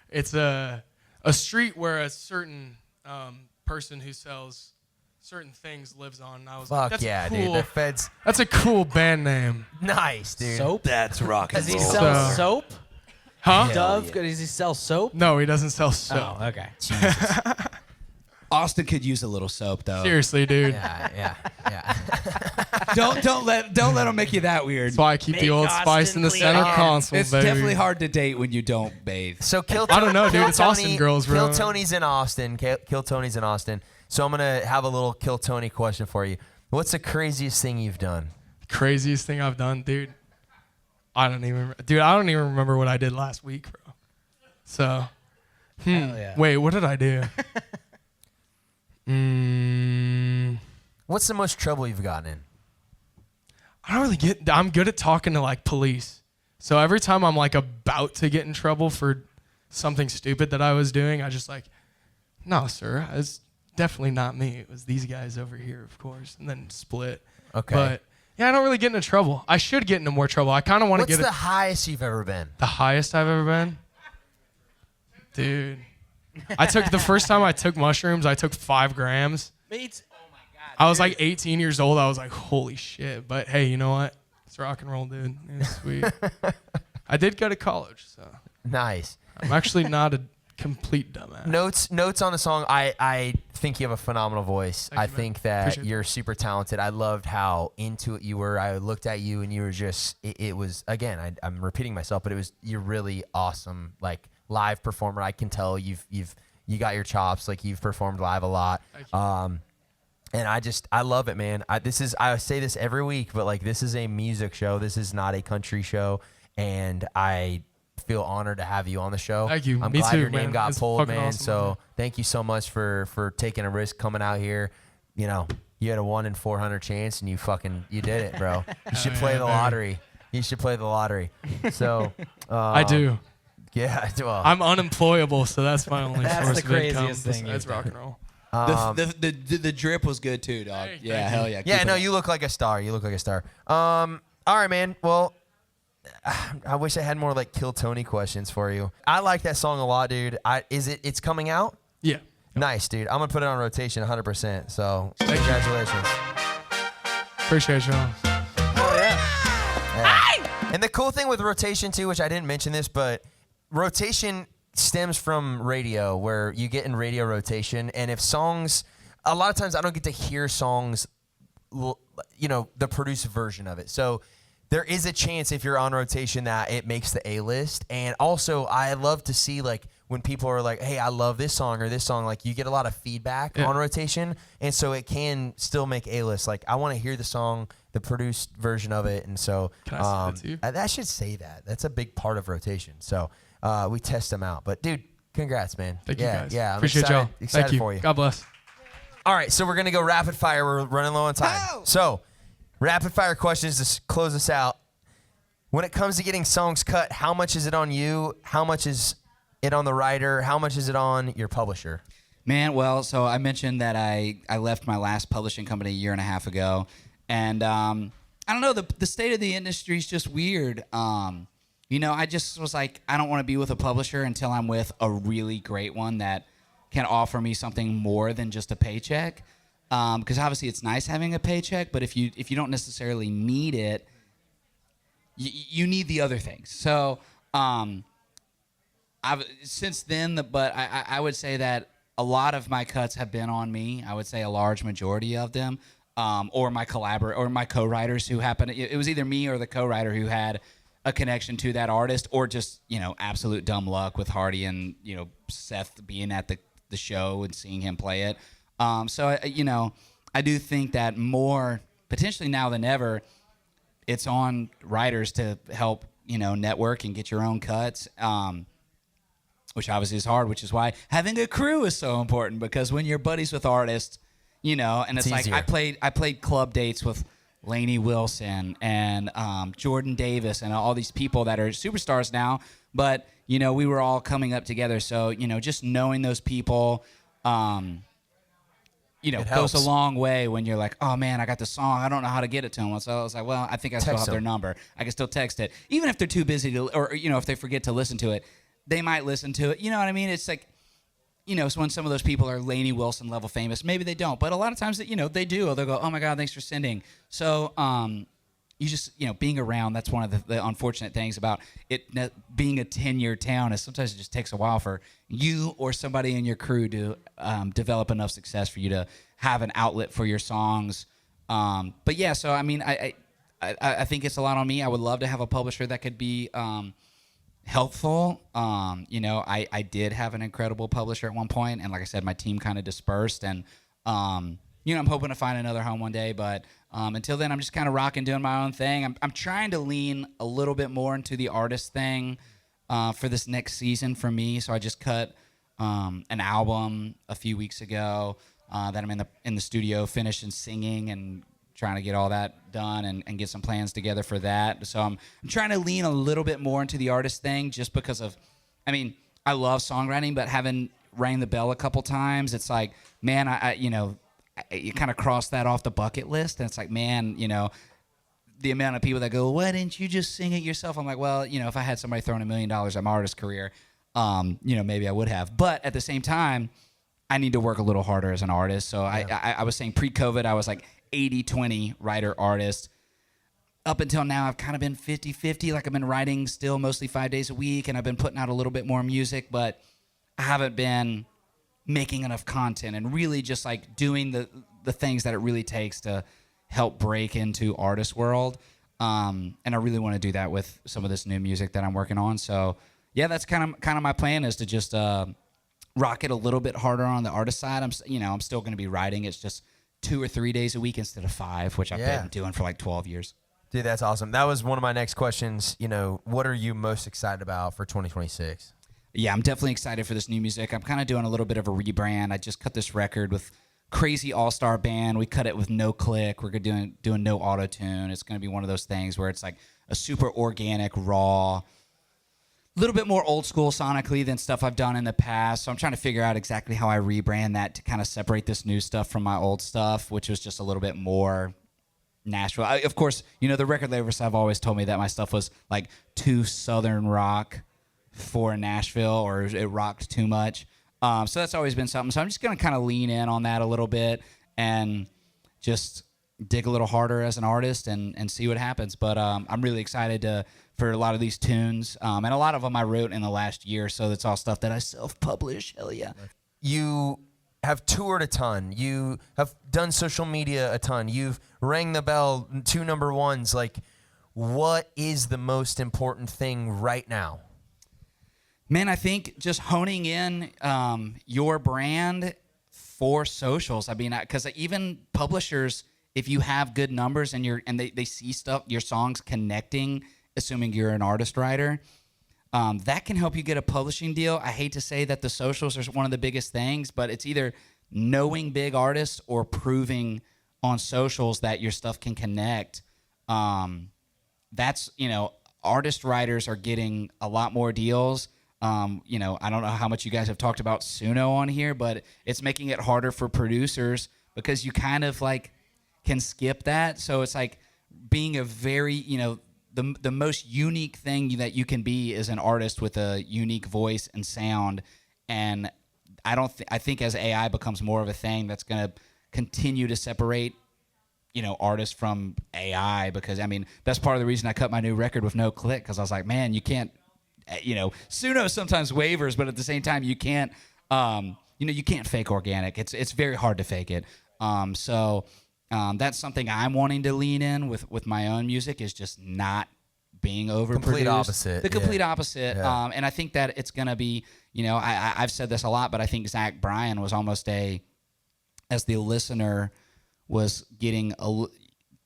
it's a street where a certain person who sells certain things lives on. And I was like, Fuck that's yeah, cool. dude. The feds. That's a cool band name. Nice, dude. Soap? That's rock and Does he roll. sell soap? Huh? Dove? Does he sell soap? No, he doesn't sell soap. Oh, okay. Austin could use a little soap, though. Seriously, dude. Yeah. Don't let them make you that weird. That's why I keep the Old Spice in the center console, It's baby. definitely hard to date when you don't bathe. So I don't know, dude. It's Austin girls, bro. Kill Tony's in Austin. Kill Tony's in Austin. So I'm gonna have a little Kill Tony question for you. What's the craziest thing you've done? Craziest thing I've done, dude. I don't even remember what I did last week, bro. So, yeah. Wait, what did I do? What's the most trouble you've gotten in? I don't really I'm good at talking to like police. So every time I'm like about to get in trouble for something stupid that I was doing, I just like, no, sir, it's definitely not me. It was these guys over here, of course. And then split. Okay. But yeah, I don't really get into trouble. I should get into more trouble. I kind of want to get What's the highest you've ever been? the highest I've ever been. Dude. The first time I took mushrooms, I took 5 grams. Oh my God. I was like 18 years old. I was like, holy shit. But hey, you know what? It's rock and roll, dude. It's sweet. I did go to college, so. Nice. I'm actually not a complete dumbass. Notes on the song. I think you have a phenomenal voice. Thank you, I man. think that Appreciate you're super talented. I loved how into it you were. I looked at you and you were just. It was again. I'm repeating myself, but you're really awesome. Like live performer. I can tell you got your chops. Like you've performed live a lot. Thank you. And I love it, man. I say this every week, but like this is a music show. This is not a country show, and I feel honored to have you on the show. Thank you. I'm Me glad too, your name man. got It's pulled, fucking man. awesome, so man. thank you so much for taking a risk coming out here. You know, you had a 1 in 400 chance, and you did it, bro. You should play the lottery. You should play the lottery. So I do. Yeah, well, I'm unemployable, so that's my only That's source the of income. craziest thing Besides you've rock done. and roll. The drip was good too, dog. Hey, Yeah, thank hell you. yeah. yeah, Keep no, it up. you look like a star. You look like a star. All right, man. Well, I wish I had more like Kill Tony questions for you. I like that song a lot, dude. It's coming out? Yeah. Nice, dude. I'm gonna put it on rotation 100%. So congratulations. Appreciate y'all. Yeah. And the cool thing with rotation too, which I didn't mention this, but rotation stems from radio, where you get in radio rotation, and if songs, a lot of times I don't get to hear songs, the produced version of it. So there is a chance if you're on rotation that it makes the A-list. And also I love to see like when people are like, hey, I love this song or this song, like you get a lot of feedback on rotation. And so it can still make A-list. Like I want to hear the song, the produced version of it. And so Can I send it to you? that should say that. That's a big part of rotation. So we test them out. But dude, congrats, man. Thank you guys. Yeah, I'm Appreciate y'all. excited Thank you. for you. God bless. All right, so we're going to go rapid fire. We're running low on time. So, rapid fire questions to close us out. When it comes to getting songs cut, how much is it on you? How much is it on the writer? How much is it on your publisher? Man, well, so I mentioned that I left my last publishing company a year and a half ago. And I don't know, the state of the industry is just weird. I just was like, I don't want to be with a publisher until I'm with a really great one that can offer me something more than just a paycheck. Because obviously it's nice having a paycheck, but if you don't necessarily need it, you need the other things. So I've since then, but I would say that a lot of my cuts have been on me. I would say a large majority of them, or my co-writers who happened. It was either me or the co-writer who had a connection to that artist, or just absolute dumb luck with Hardy and Seth being at the show and seeing him play it. So I do think that more potentially now than ever, it's on writers to help network and get your own cuts. Which obviously is hard, which is why having a crew is so important, because when you're buddies with artists, and it's like easier. I played club dates with Lainey Wilson and Jordan Davis and all these people that are superstars now, but we were all coming up together. So just knowing those people, goes helps. a long way when you're like, oh man, I got the song, I don't know how to get it to them. So I was like, well, I think I still Text have their them. number. I can still text it, even if they're too busy to, or if they forget to listen to it. They might listen to it. You know what I mean? It's like, so when some of those people are Lainey Wilson level famous, maybe they don't. But a lot of times, they do. Or they'll go, oh, my God, thanks for sending. So you just, being around, that's one of the unfortunate things about it being a 10-year town is sometimes it just takes a while for you or somebody in your crew to develop enough success for you to have an outlet for your songs. But, yeah, so, I mean, I think it's a lot on me. I would love to have a publisher that could be helpful. I did have an incredible publisher at one point, and like I said, my team kind of dispersed, and I'm hoping to find another home one day, but until then, I'm just kind of rocking, doing my own thing. I'm trying to lean a little bit more into the artist thing for this next season for me. So I just cut an album a few weeks ago that I'm in the studio finishing singing and trying to get all that done and get some plans together for that. So I'm trying to lean a little bit more into the artist thing, just because of, I love songwriting, but having rang the bell a couple times, it's like, man, you kind of cross that off the bucket list. And it's like, man, the amount of people that go, why didn't you just sing it yourself? I'm like, well, if I had somebody throwing $1 million at my artist career, maybe I would have. But at the same time, I need to work a little harder as an artist. So I was saying pre-COVID, I was like 80-20 writer-artist. Up until now, I've kind of been 50-50. Like I've been writing still mostly 5 days a week, and I've been putting out a little bit more music, but I haven't been making enough content and really just like doing the things that it really takes to help break into artist world. And I really want to do that with some of this new music that I'm working on. So yeah, that's kind of my plan, is to just rock it a little bit harder on the artist side. I'm still going to be writing. It's just 2 or 3 days a week instead of 5, which I've been doing for like 12 years. Dude, that's awesome. That was one of my next questions. What are you most excited about for 2026? Yeah, I'm definitely excited for this new music. I'm kind of doing a little bit of a rebrand. I just cut this record with crazy all-star band. We cut it with no click. We're doing no auto-tune. It's going to be one of those things where it's like a super organic, raw, little bit more old school sonically than stuff I've done in the past. So I'm trying to figure out exactly how I rebrand that to kind of separate this new stuff from my old stuff, which was just a little bit more Nashville. Of course, the record labels have always told me that my stuff was like too Southern rock for Nashville, or it rocked too much. So that's always been something. So I'm just going to kind of lean in on that a little bit and just dig a little harder as an artist and see what happens. But I'm really excited for a lot of these tunes. And a lot of them I wrote in the last year, so that's all stuff that I self-publish. Hell yeah. You have toured a ton. You have done social media a ton. You've rang the bell, 2 number ones. Like, what is the most important thing right now? Man, I think just honing in your brand for socials. I mean, because even publishers, if you have good numbers and they see stuff, your songs connecting, assuming you're an artist writer, that can help you get a publishing deal. I hate to say that the socials are one of the biggest things, but it's either knowing big artists or proving on socials that your stuff can connect. That's, artist writers are getting a lot more deals. I don't know how much you guys have talked about Suno on here, but it's making it harder for producers because you kind of like can skip that. So it's like being a very, the most unique thing that you can be is an artist with a unique voice and sound. And I think as AI becomes more of a thing, that's going to continue to separate, artists from AI, because that's part of the reason I cut my new record with no click, because I was like, man, you can't, Suno sometimes wavers, but at the same time, you can't, you can't fake organic. It's very hard to fake it. So that's something I'm wanting to lean in with my own music, is just not being overproduced. Complete opposite. The complete opposite. Yeah. And I think that it's going to be, I've said this a lot, but I think Zach Bryan was almost as the listener was getting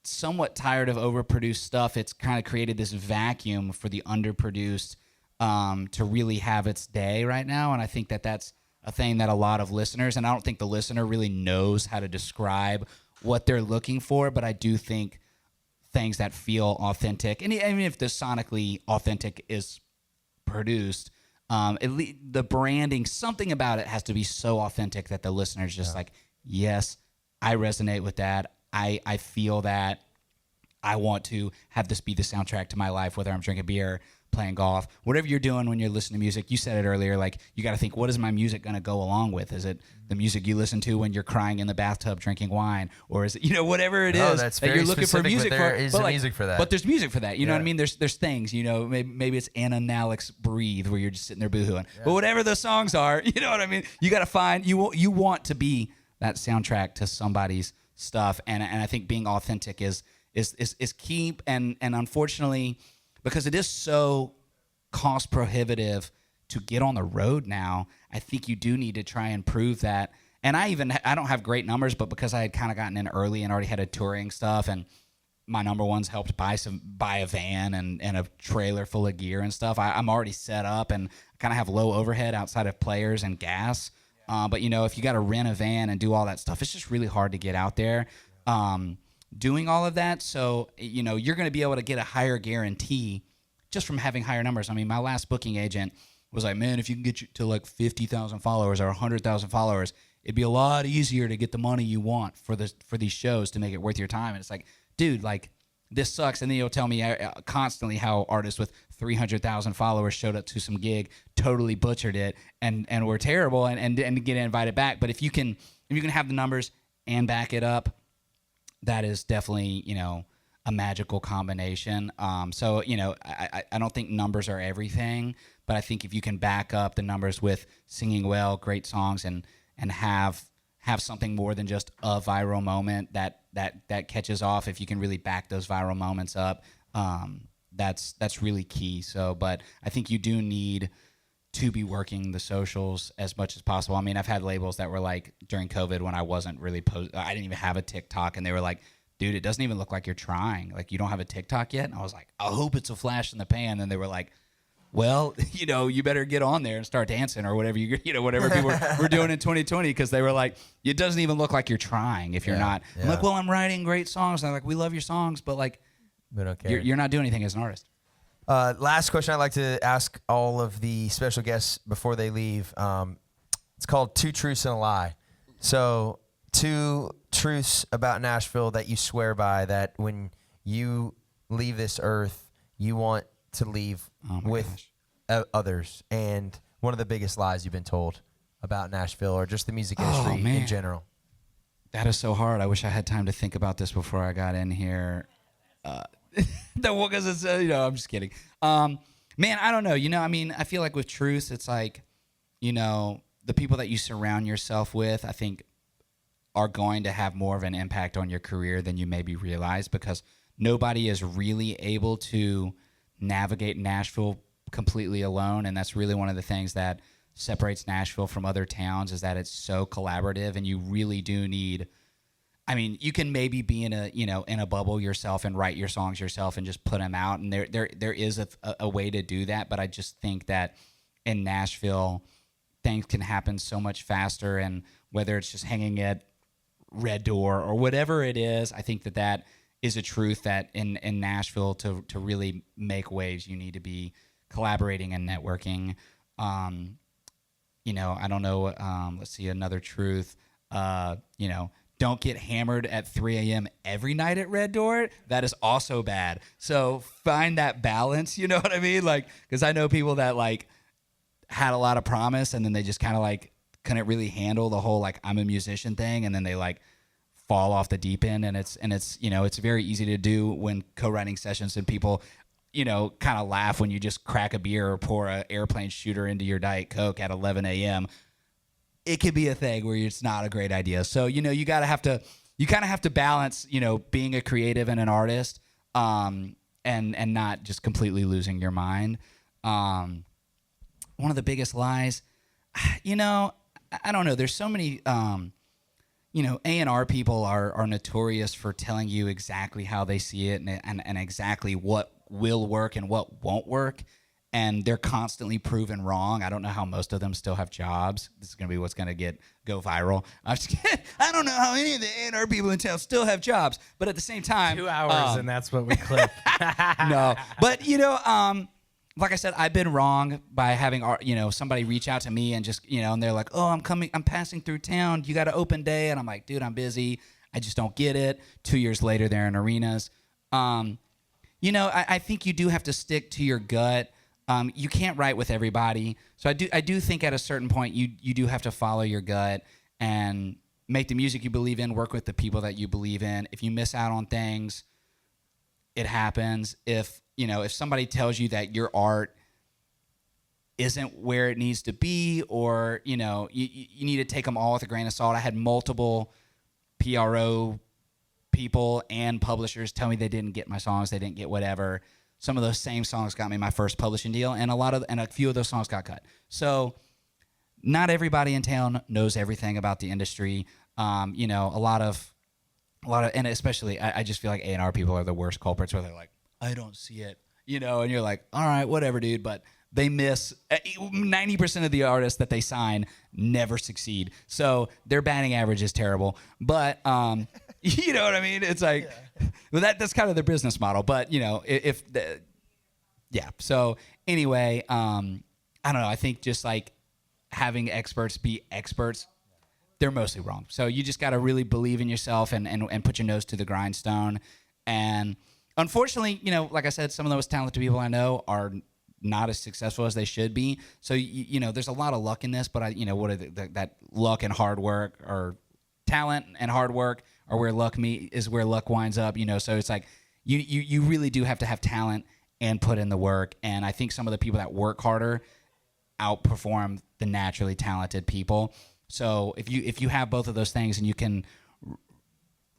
somewhat tired of overproduced stuff. It's kind of created this vacuum for the underproduced to really have its day right now. And I think that that's a thing that a lot of listeners, and I don't think the listener really knows how to describe what they're looking for, but I do think things that feel authentic, and even if the sonically authentic is produced, the branding, something about it has to be so authentic that the listener's just like, yes, I resonate with that. I feel that. I want to have this be the soundtrack to my life, whether I'm drinking beer, playing golf, whatever you're doing when you're listening to music. You said it earlier, like, you got to think, what is my music going to go along with? Is it the music you listen to when you're crying in the bathtub drinking wine? Or is it, whatever it is that's that you're looking for music but there for? is but music for that. But there's music for that. You know what I mean? There's things, maybe it's Anna Nalik's Breathe, where you're just sitting there boohooing. Yeah. But whatever those songs are, you know what I mean? You got to find, you want to be that soundtrack to somebody's stuff. And I think being authentic is key. And unfortunately, because it is so cost prohibitive to get on the road now, I think you do need to try and prove that. And I don't have great numbers, but because I had kind of gotten in early and already had a touring stuff, and my number ones helped buy a van and a trailer full of gear and stuff, I'm already set up and kind of have low overhead outside of players and gas. But if you got to rent a van and do all that stuff, it's just really hard to get out there doing all of that. So you're going to be able to get a higher guarantee just from having higher numbers. I mean, my last booking agent was like, man, if you can get you to like 50,000 followers or 100,000 followers, it'd be a lot easier to get the money you want for these shows to make it worth your time. And it's like, dude, like, this sucks. And then he'll tell me constantly how artists with 300,000 followers showed up to some gig, totally butchered it, and were terrible, and get invited back. But if you can have the numbers and back it up, that is definitely, a magical combination. So, I don't think numbers are everything, but I think if you can back up the numbers with singing well, great songs, and have something more than just a viral moment that catches off, if you can really back those viral moments up, that's really key. So, but I think you do need to be working the socials as much as possible. I mean, I've had labels that were like, during COVID, when I wasn't really I didn't even have a TikTok, and they were like, dude, it doesn't even look like you're trying. Like, you don't have a TikTok yet? And I was like, I hope it's a flash in the pan. And they were like, well, you better get on there and start dancing, or whatever whatever people were doing in 2020, because they were like, it doesn't even look like you're trying if you're not. Yeah. I'm like, well, I'm writing great songs. And they're like, we love your songs, but like, we don't care. You're not doing anything as an artist. Last question I'd like to ask all of the special guests before they leave. It's called Two Truths and a Lie. So 2 truths about Nashville that you swear by, that when you leave this earth, you want to leave with others. And one of the biggest lies you've been told about Nashville or just the music industry in general. That is so hard. I wish I had time to think about this before I got in here. Because it's, I'm just kidding. Man, I don't know. I feel like with truth, it's like, the people that you surround yourself with, I think, are going to have more of an impact on your career than you maybe realize, because nobody is really able to navigate Nashville completely alone. And that's really one of the things that separates Nashville from other towns, is that it's so collaborative, and you really do need, you can maybe be in a bubble yourself and write your songs yourself and just put them out. And there is a way to do that. But I just think that in Nashville, things can happen so much faster. And whether it's just hanging at Red Door or whatever it is, I think that is a truth, that in Nashville, to really make waves, you need to be collaborating and networking. I don't know. Let's see, another truth. Don't get hammered at 3 a.m. every night at Red Door. That is also bad. So find that balance. You know what I mean? Because I know people that had a lot of promise, and then they just kind of couldn't really handle the whole I'm a musician thing, and then they fall off the deep end. And it's very easy to do when co-writing sessions, and people kind of laugh when you just crack a beer or pour an airplane shooter into your Diet Coke at 11 a.m. It could be a thing where it's not a great idea. So, you kind of have to balance, being a creative and an artist, and not just completely losing your mind. One of the biggest lies, I don't know. There's so many, A&R people are notorious for telling you exactly how they see it and exactly what will work and what won't work. And they're constantly proven wrong. I don't know how most of them still have jobs. This is going to be what's going to go viral. I'm just kidding. I don't know how any of the A&R people in town still have jobs. But at the same time, 2 hours and that's what we clip. No, but like I said, I've been wrong by having somebody reach out to me and just and they're like, oh, I'm passing through town. You got an open day? And I'm like, dude, I'm busy. I just don't get it. 2 years later, they're in arenas. I think you do have to stick to your gut. You can't write with everybody. So I do think at a certain point you do have to follow your gut and make the music you believe in, work with the people that you believe in. If you miss out on things, it happens. If somebody tells you that your art isn't where it needs to be, or you need to take them all with a grain of salt. I had multiple PRO people and publishers tell me they didn't get my songs, they didn't get whatever. Some of those same songs got me my first publishing deal, and a few of those songs got cut. So not everybody in town knows everything about the industry. A lot of, and especially I just feel like A&R people are the worst culprits, where they're like, I don't see it, and you're like, all right, whatever, dude. But they miss 90% of the artists that they sign never succeed. So their batting average is terrible. But you know what I mean? It's like, well, that's kind of their business model. But So anyway, I don't know. I think just having experts be experts, they're mostly wrong. So you just got to really believe in yourself and put your nose to the grindstone. And unfortunately, like I said, some of those talented people I know are not as successful as they should be. So there's a lot of luck in this, but that luck and hard work, or talent and hard work, are where luck is where luck winds up. So it's like you really do have to have talent and put in the work. And I think some of the people that work harder outperform the naturally talented people. So if you have both of those things, and you can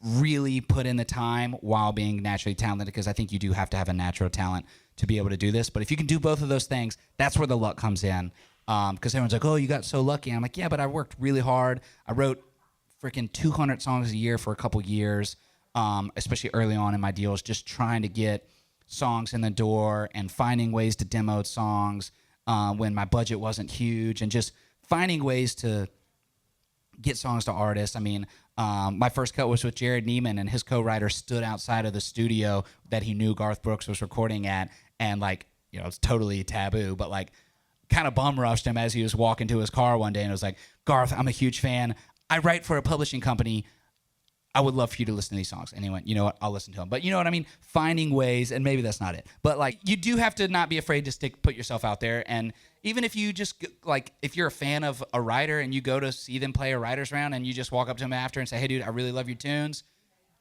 really put in the time while being naturally talented, because I think you do have to have a natural talent to be able to do this. But if you can do both of those things, that's where the luck comes in. Because everyone's like, oh, you got so lucky. And I'm like, yeah, but I worked really hard. I wrote freaking 200 songs a year for a couple years, especially early on in my deals, just trying to get songs in the door and finding ways to demo songs when my budget wasn't huge, and just finding ways to get songs to artists. I mean, my first cut was with Jerrod Niemann, and his co-writer stood outside of the studio that he knew Garth Brooks was recording at, and it's totally taboo, but like kind of bum rushed him as he was walking to his car one day and was like, Garth, I'm a huge fan. I write for a publishing company. I would love for you to listen to these songs. And he went, you know what? I'll listen to them. But you know what I mean? Finding ways, and maybe that's not it. But like, you do have to not be afraid to put yourself out there. And even if you just like, if you're a fan of a writer and you go to see them play a writer's round and you just walk up to them after and say, hey dude, I really love your tunes.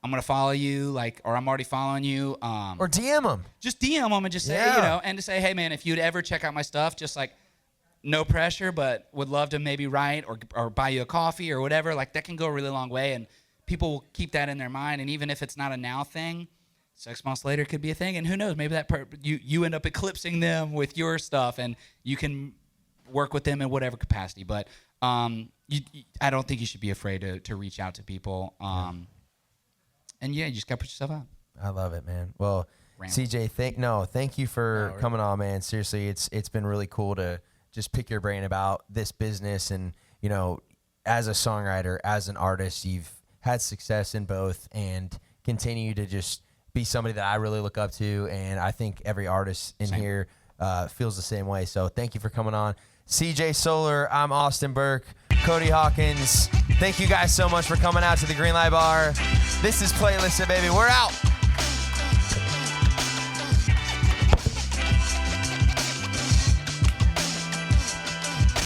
I'm going to follow you, or I'm already following you. Or DM them. Just DM them and just say, and to say, hey man, if you'd ever check out my stuff, just like, no pressure, but would love to maybe write or buy you a coffee or whatever. Like that can go a really long way, and people will keep that in their mind. And even if it's not a now thing, 6 months later it could be a thing. And who knows? Maybe that you end up eclipsing them with your stuff, and you can work with them in whatever capacity. But I don't think you should be afraid to reach out to people. And yeah, you just gotta put yourself out. I love it, man. Well, CJ, thank you for coming on, man. Seriously, it's been really cool to just pick your brain about this business. And, as a songwriter, as an artist, you've had success in both and continue to just be somebody that I really look up to. And I think every artist in here feels the same way. So thank you for coming on. CJ Solar, I'm Austin Burke, Cody Hawkins. Thank you guys so much for coming out to the Greenlight Bar. This is Playlisted, baby. We're out.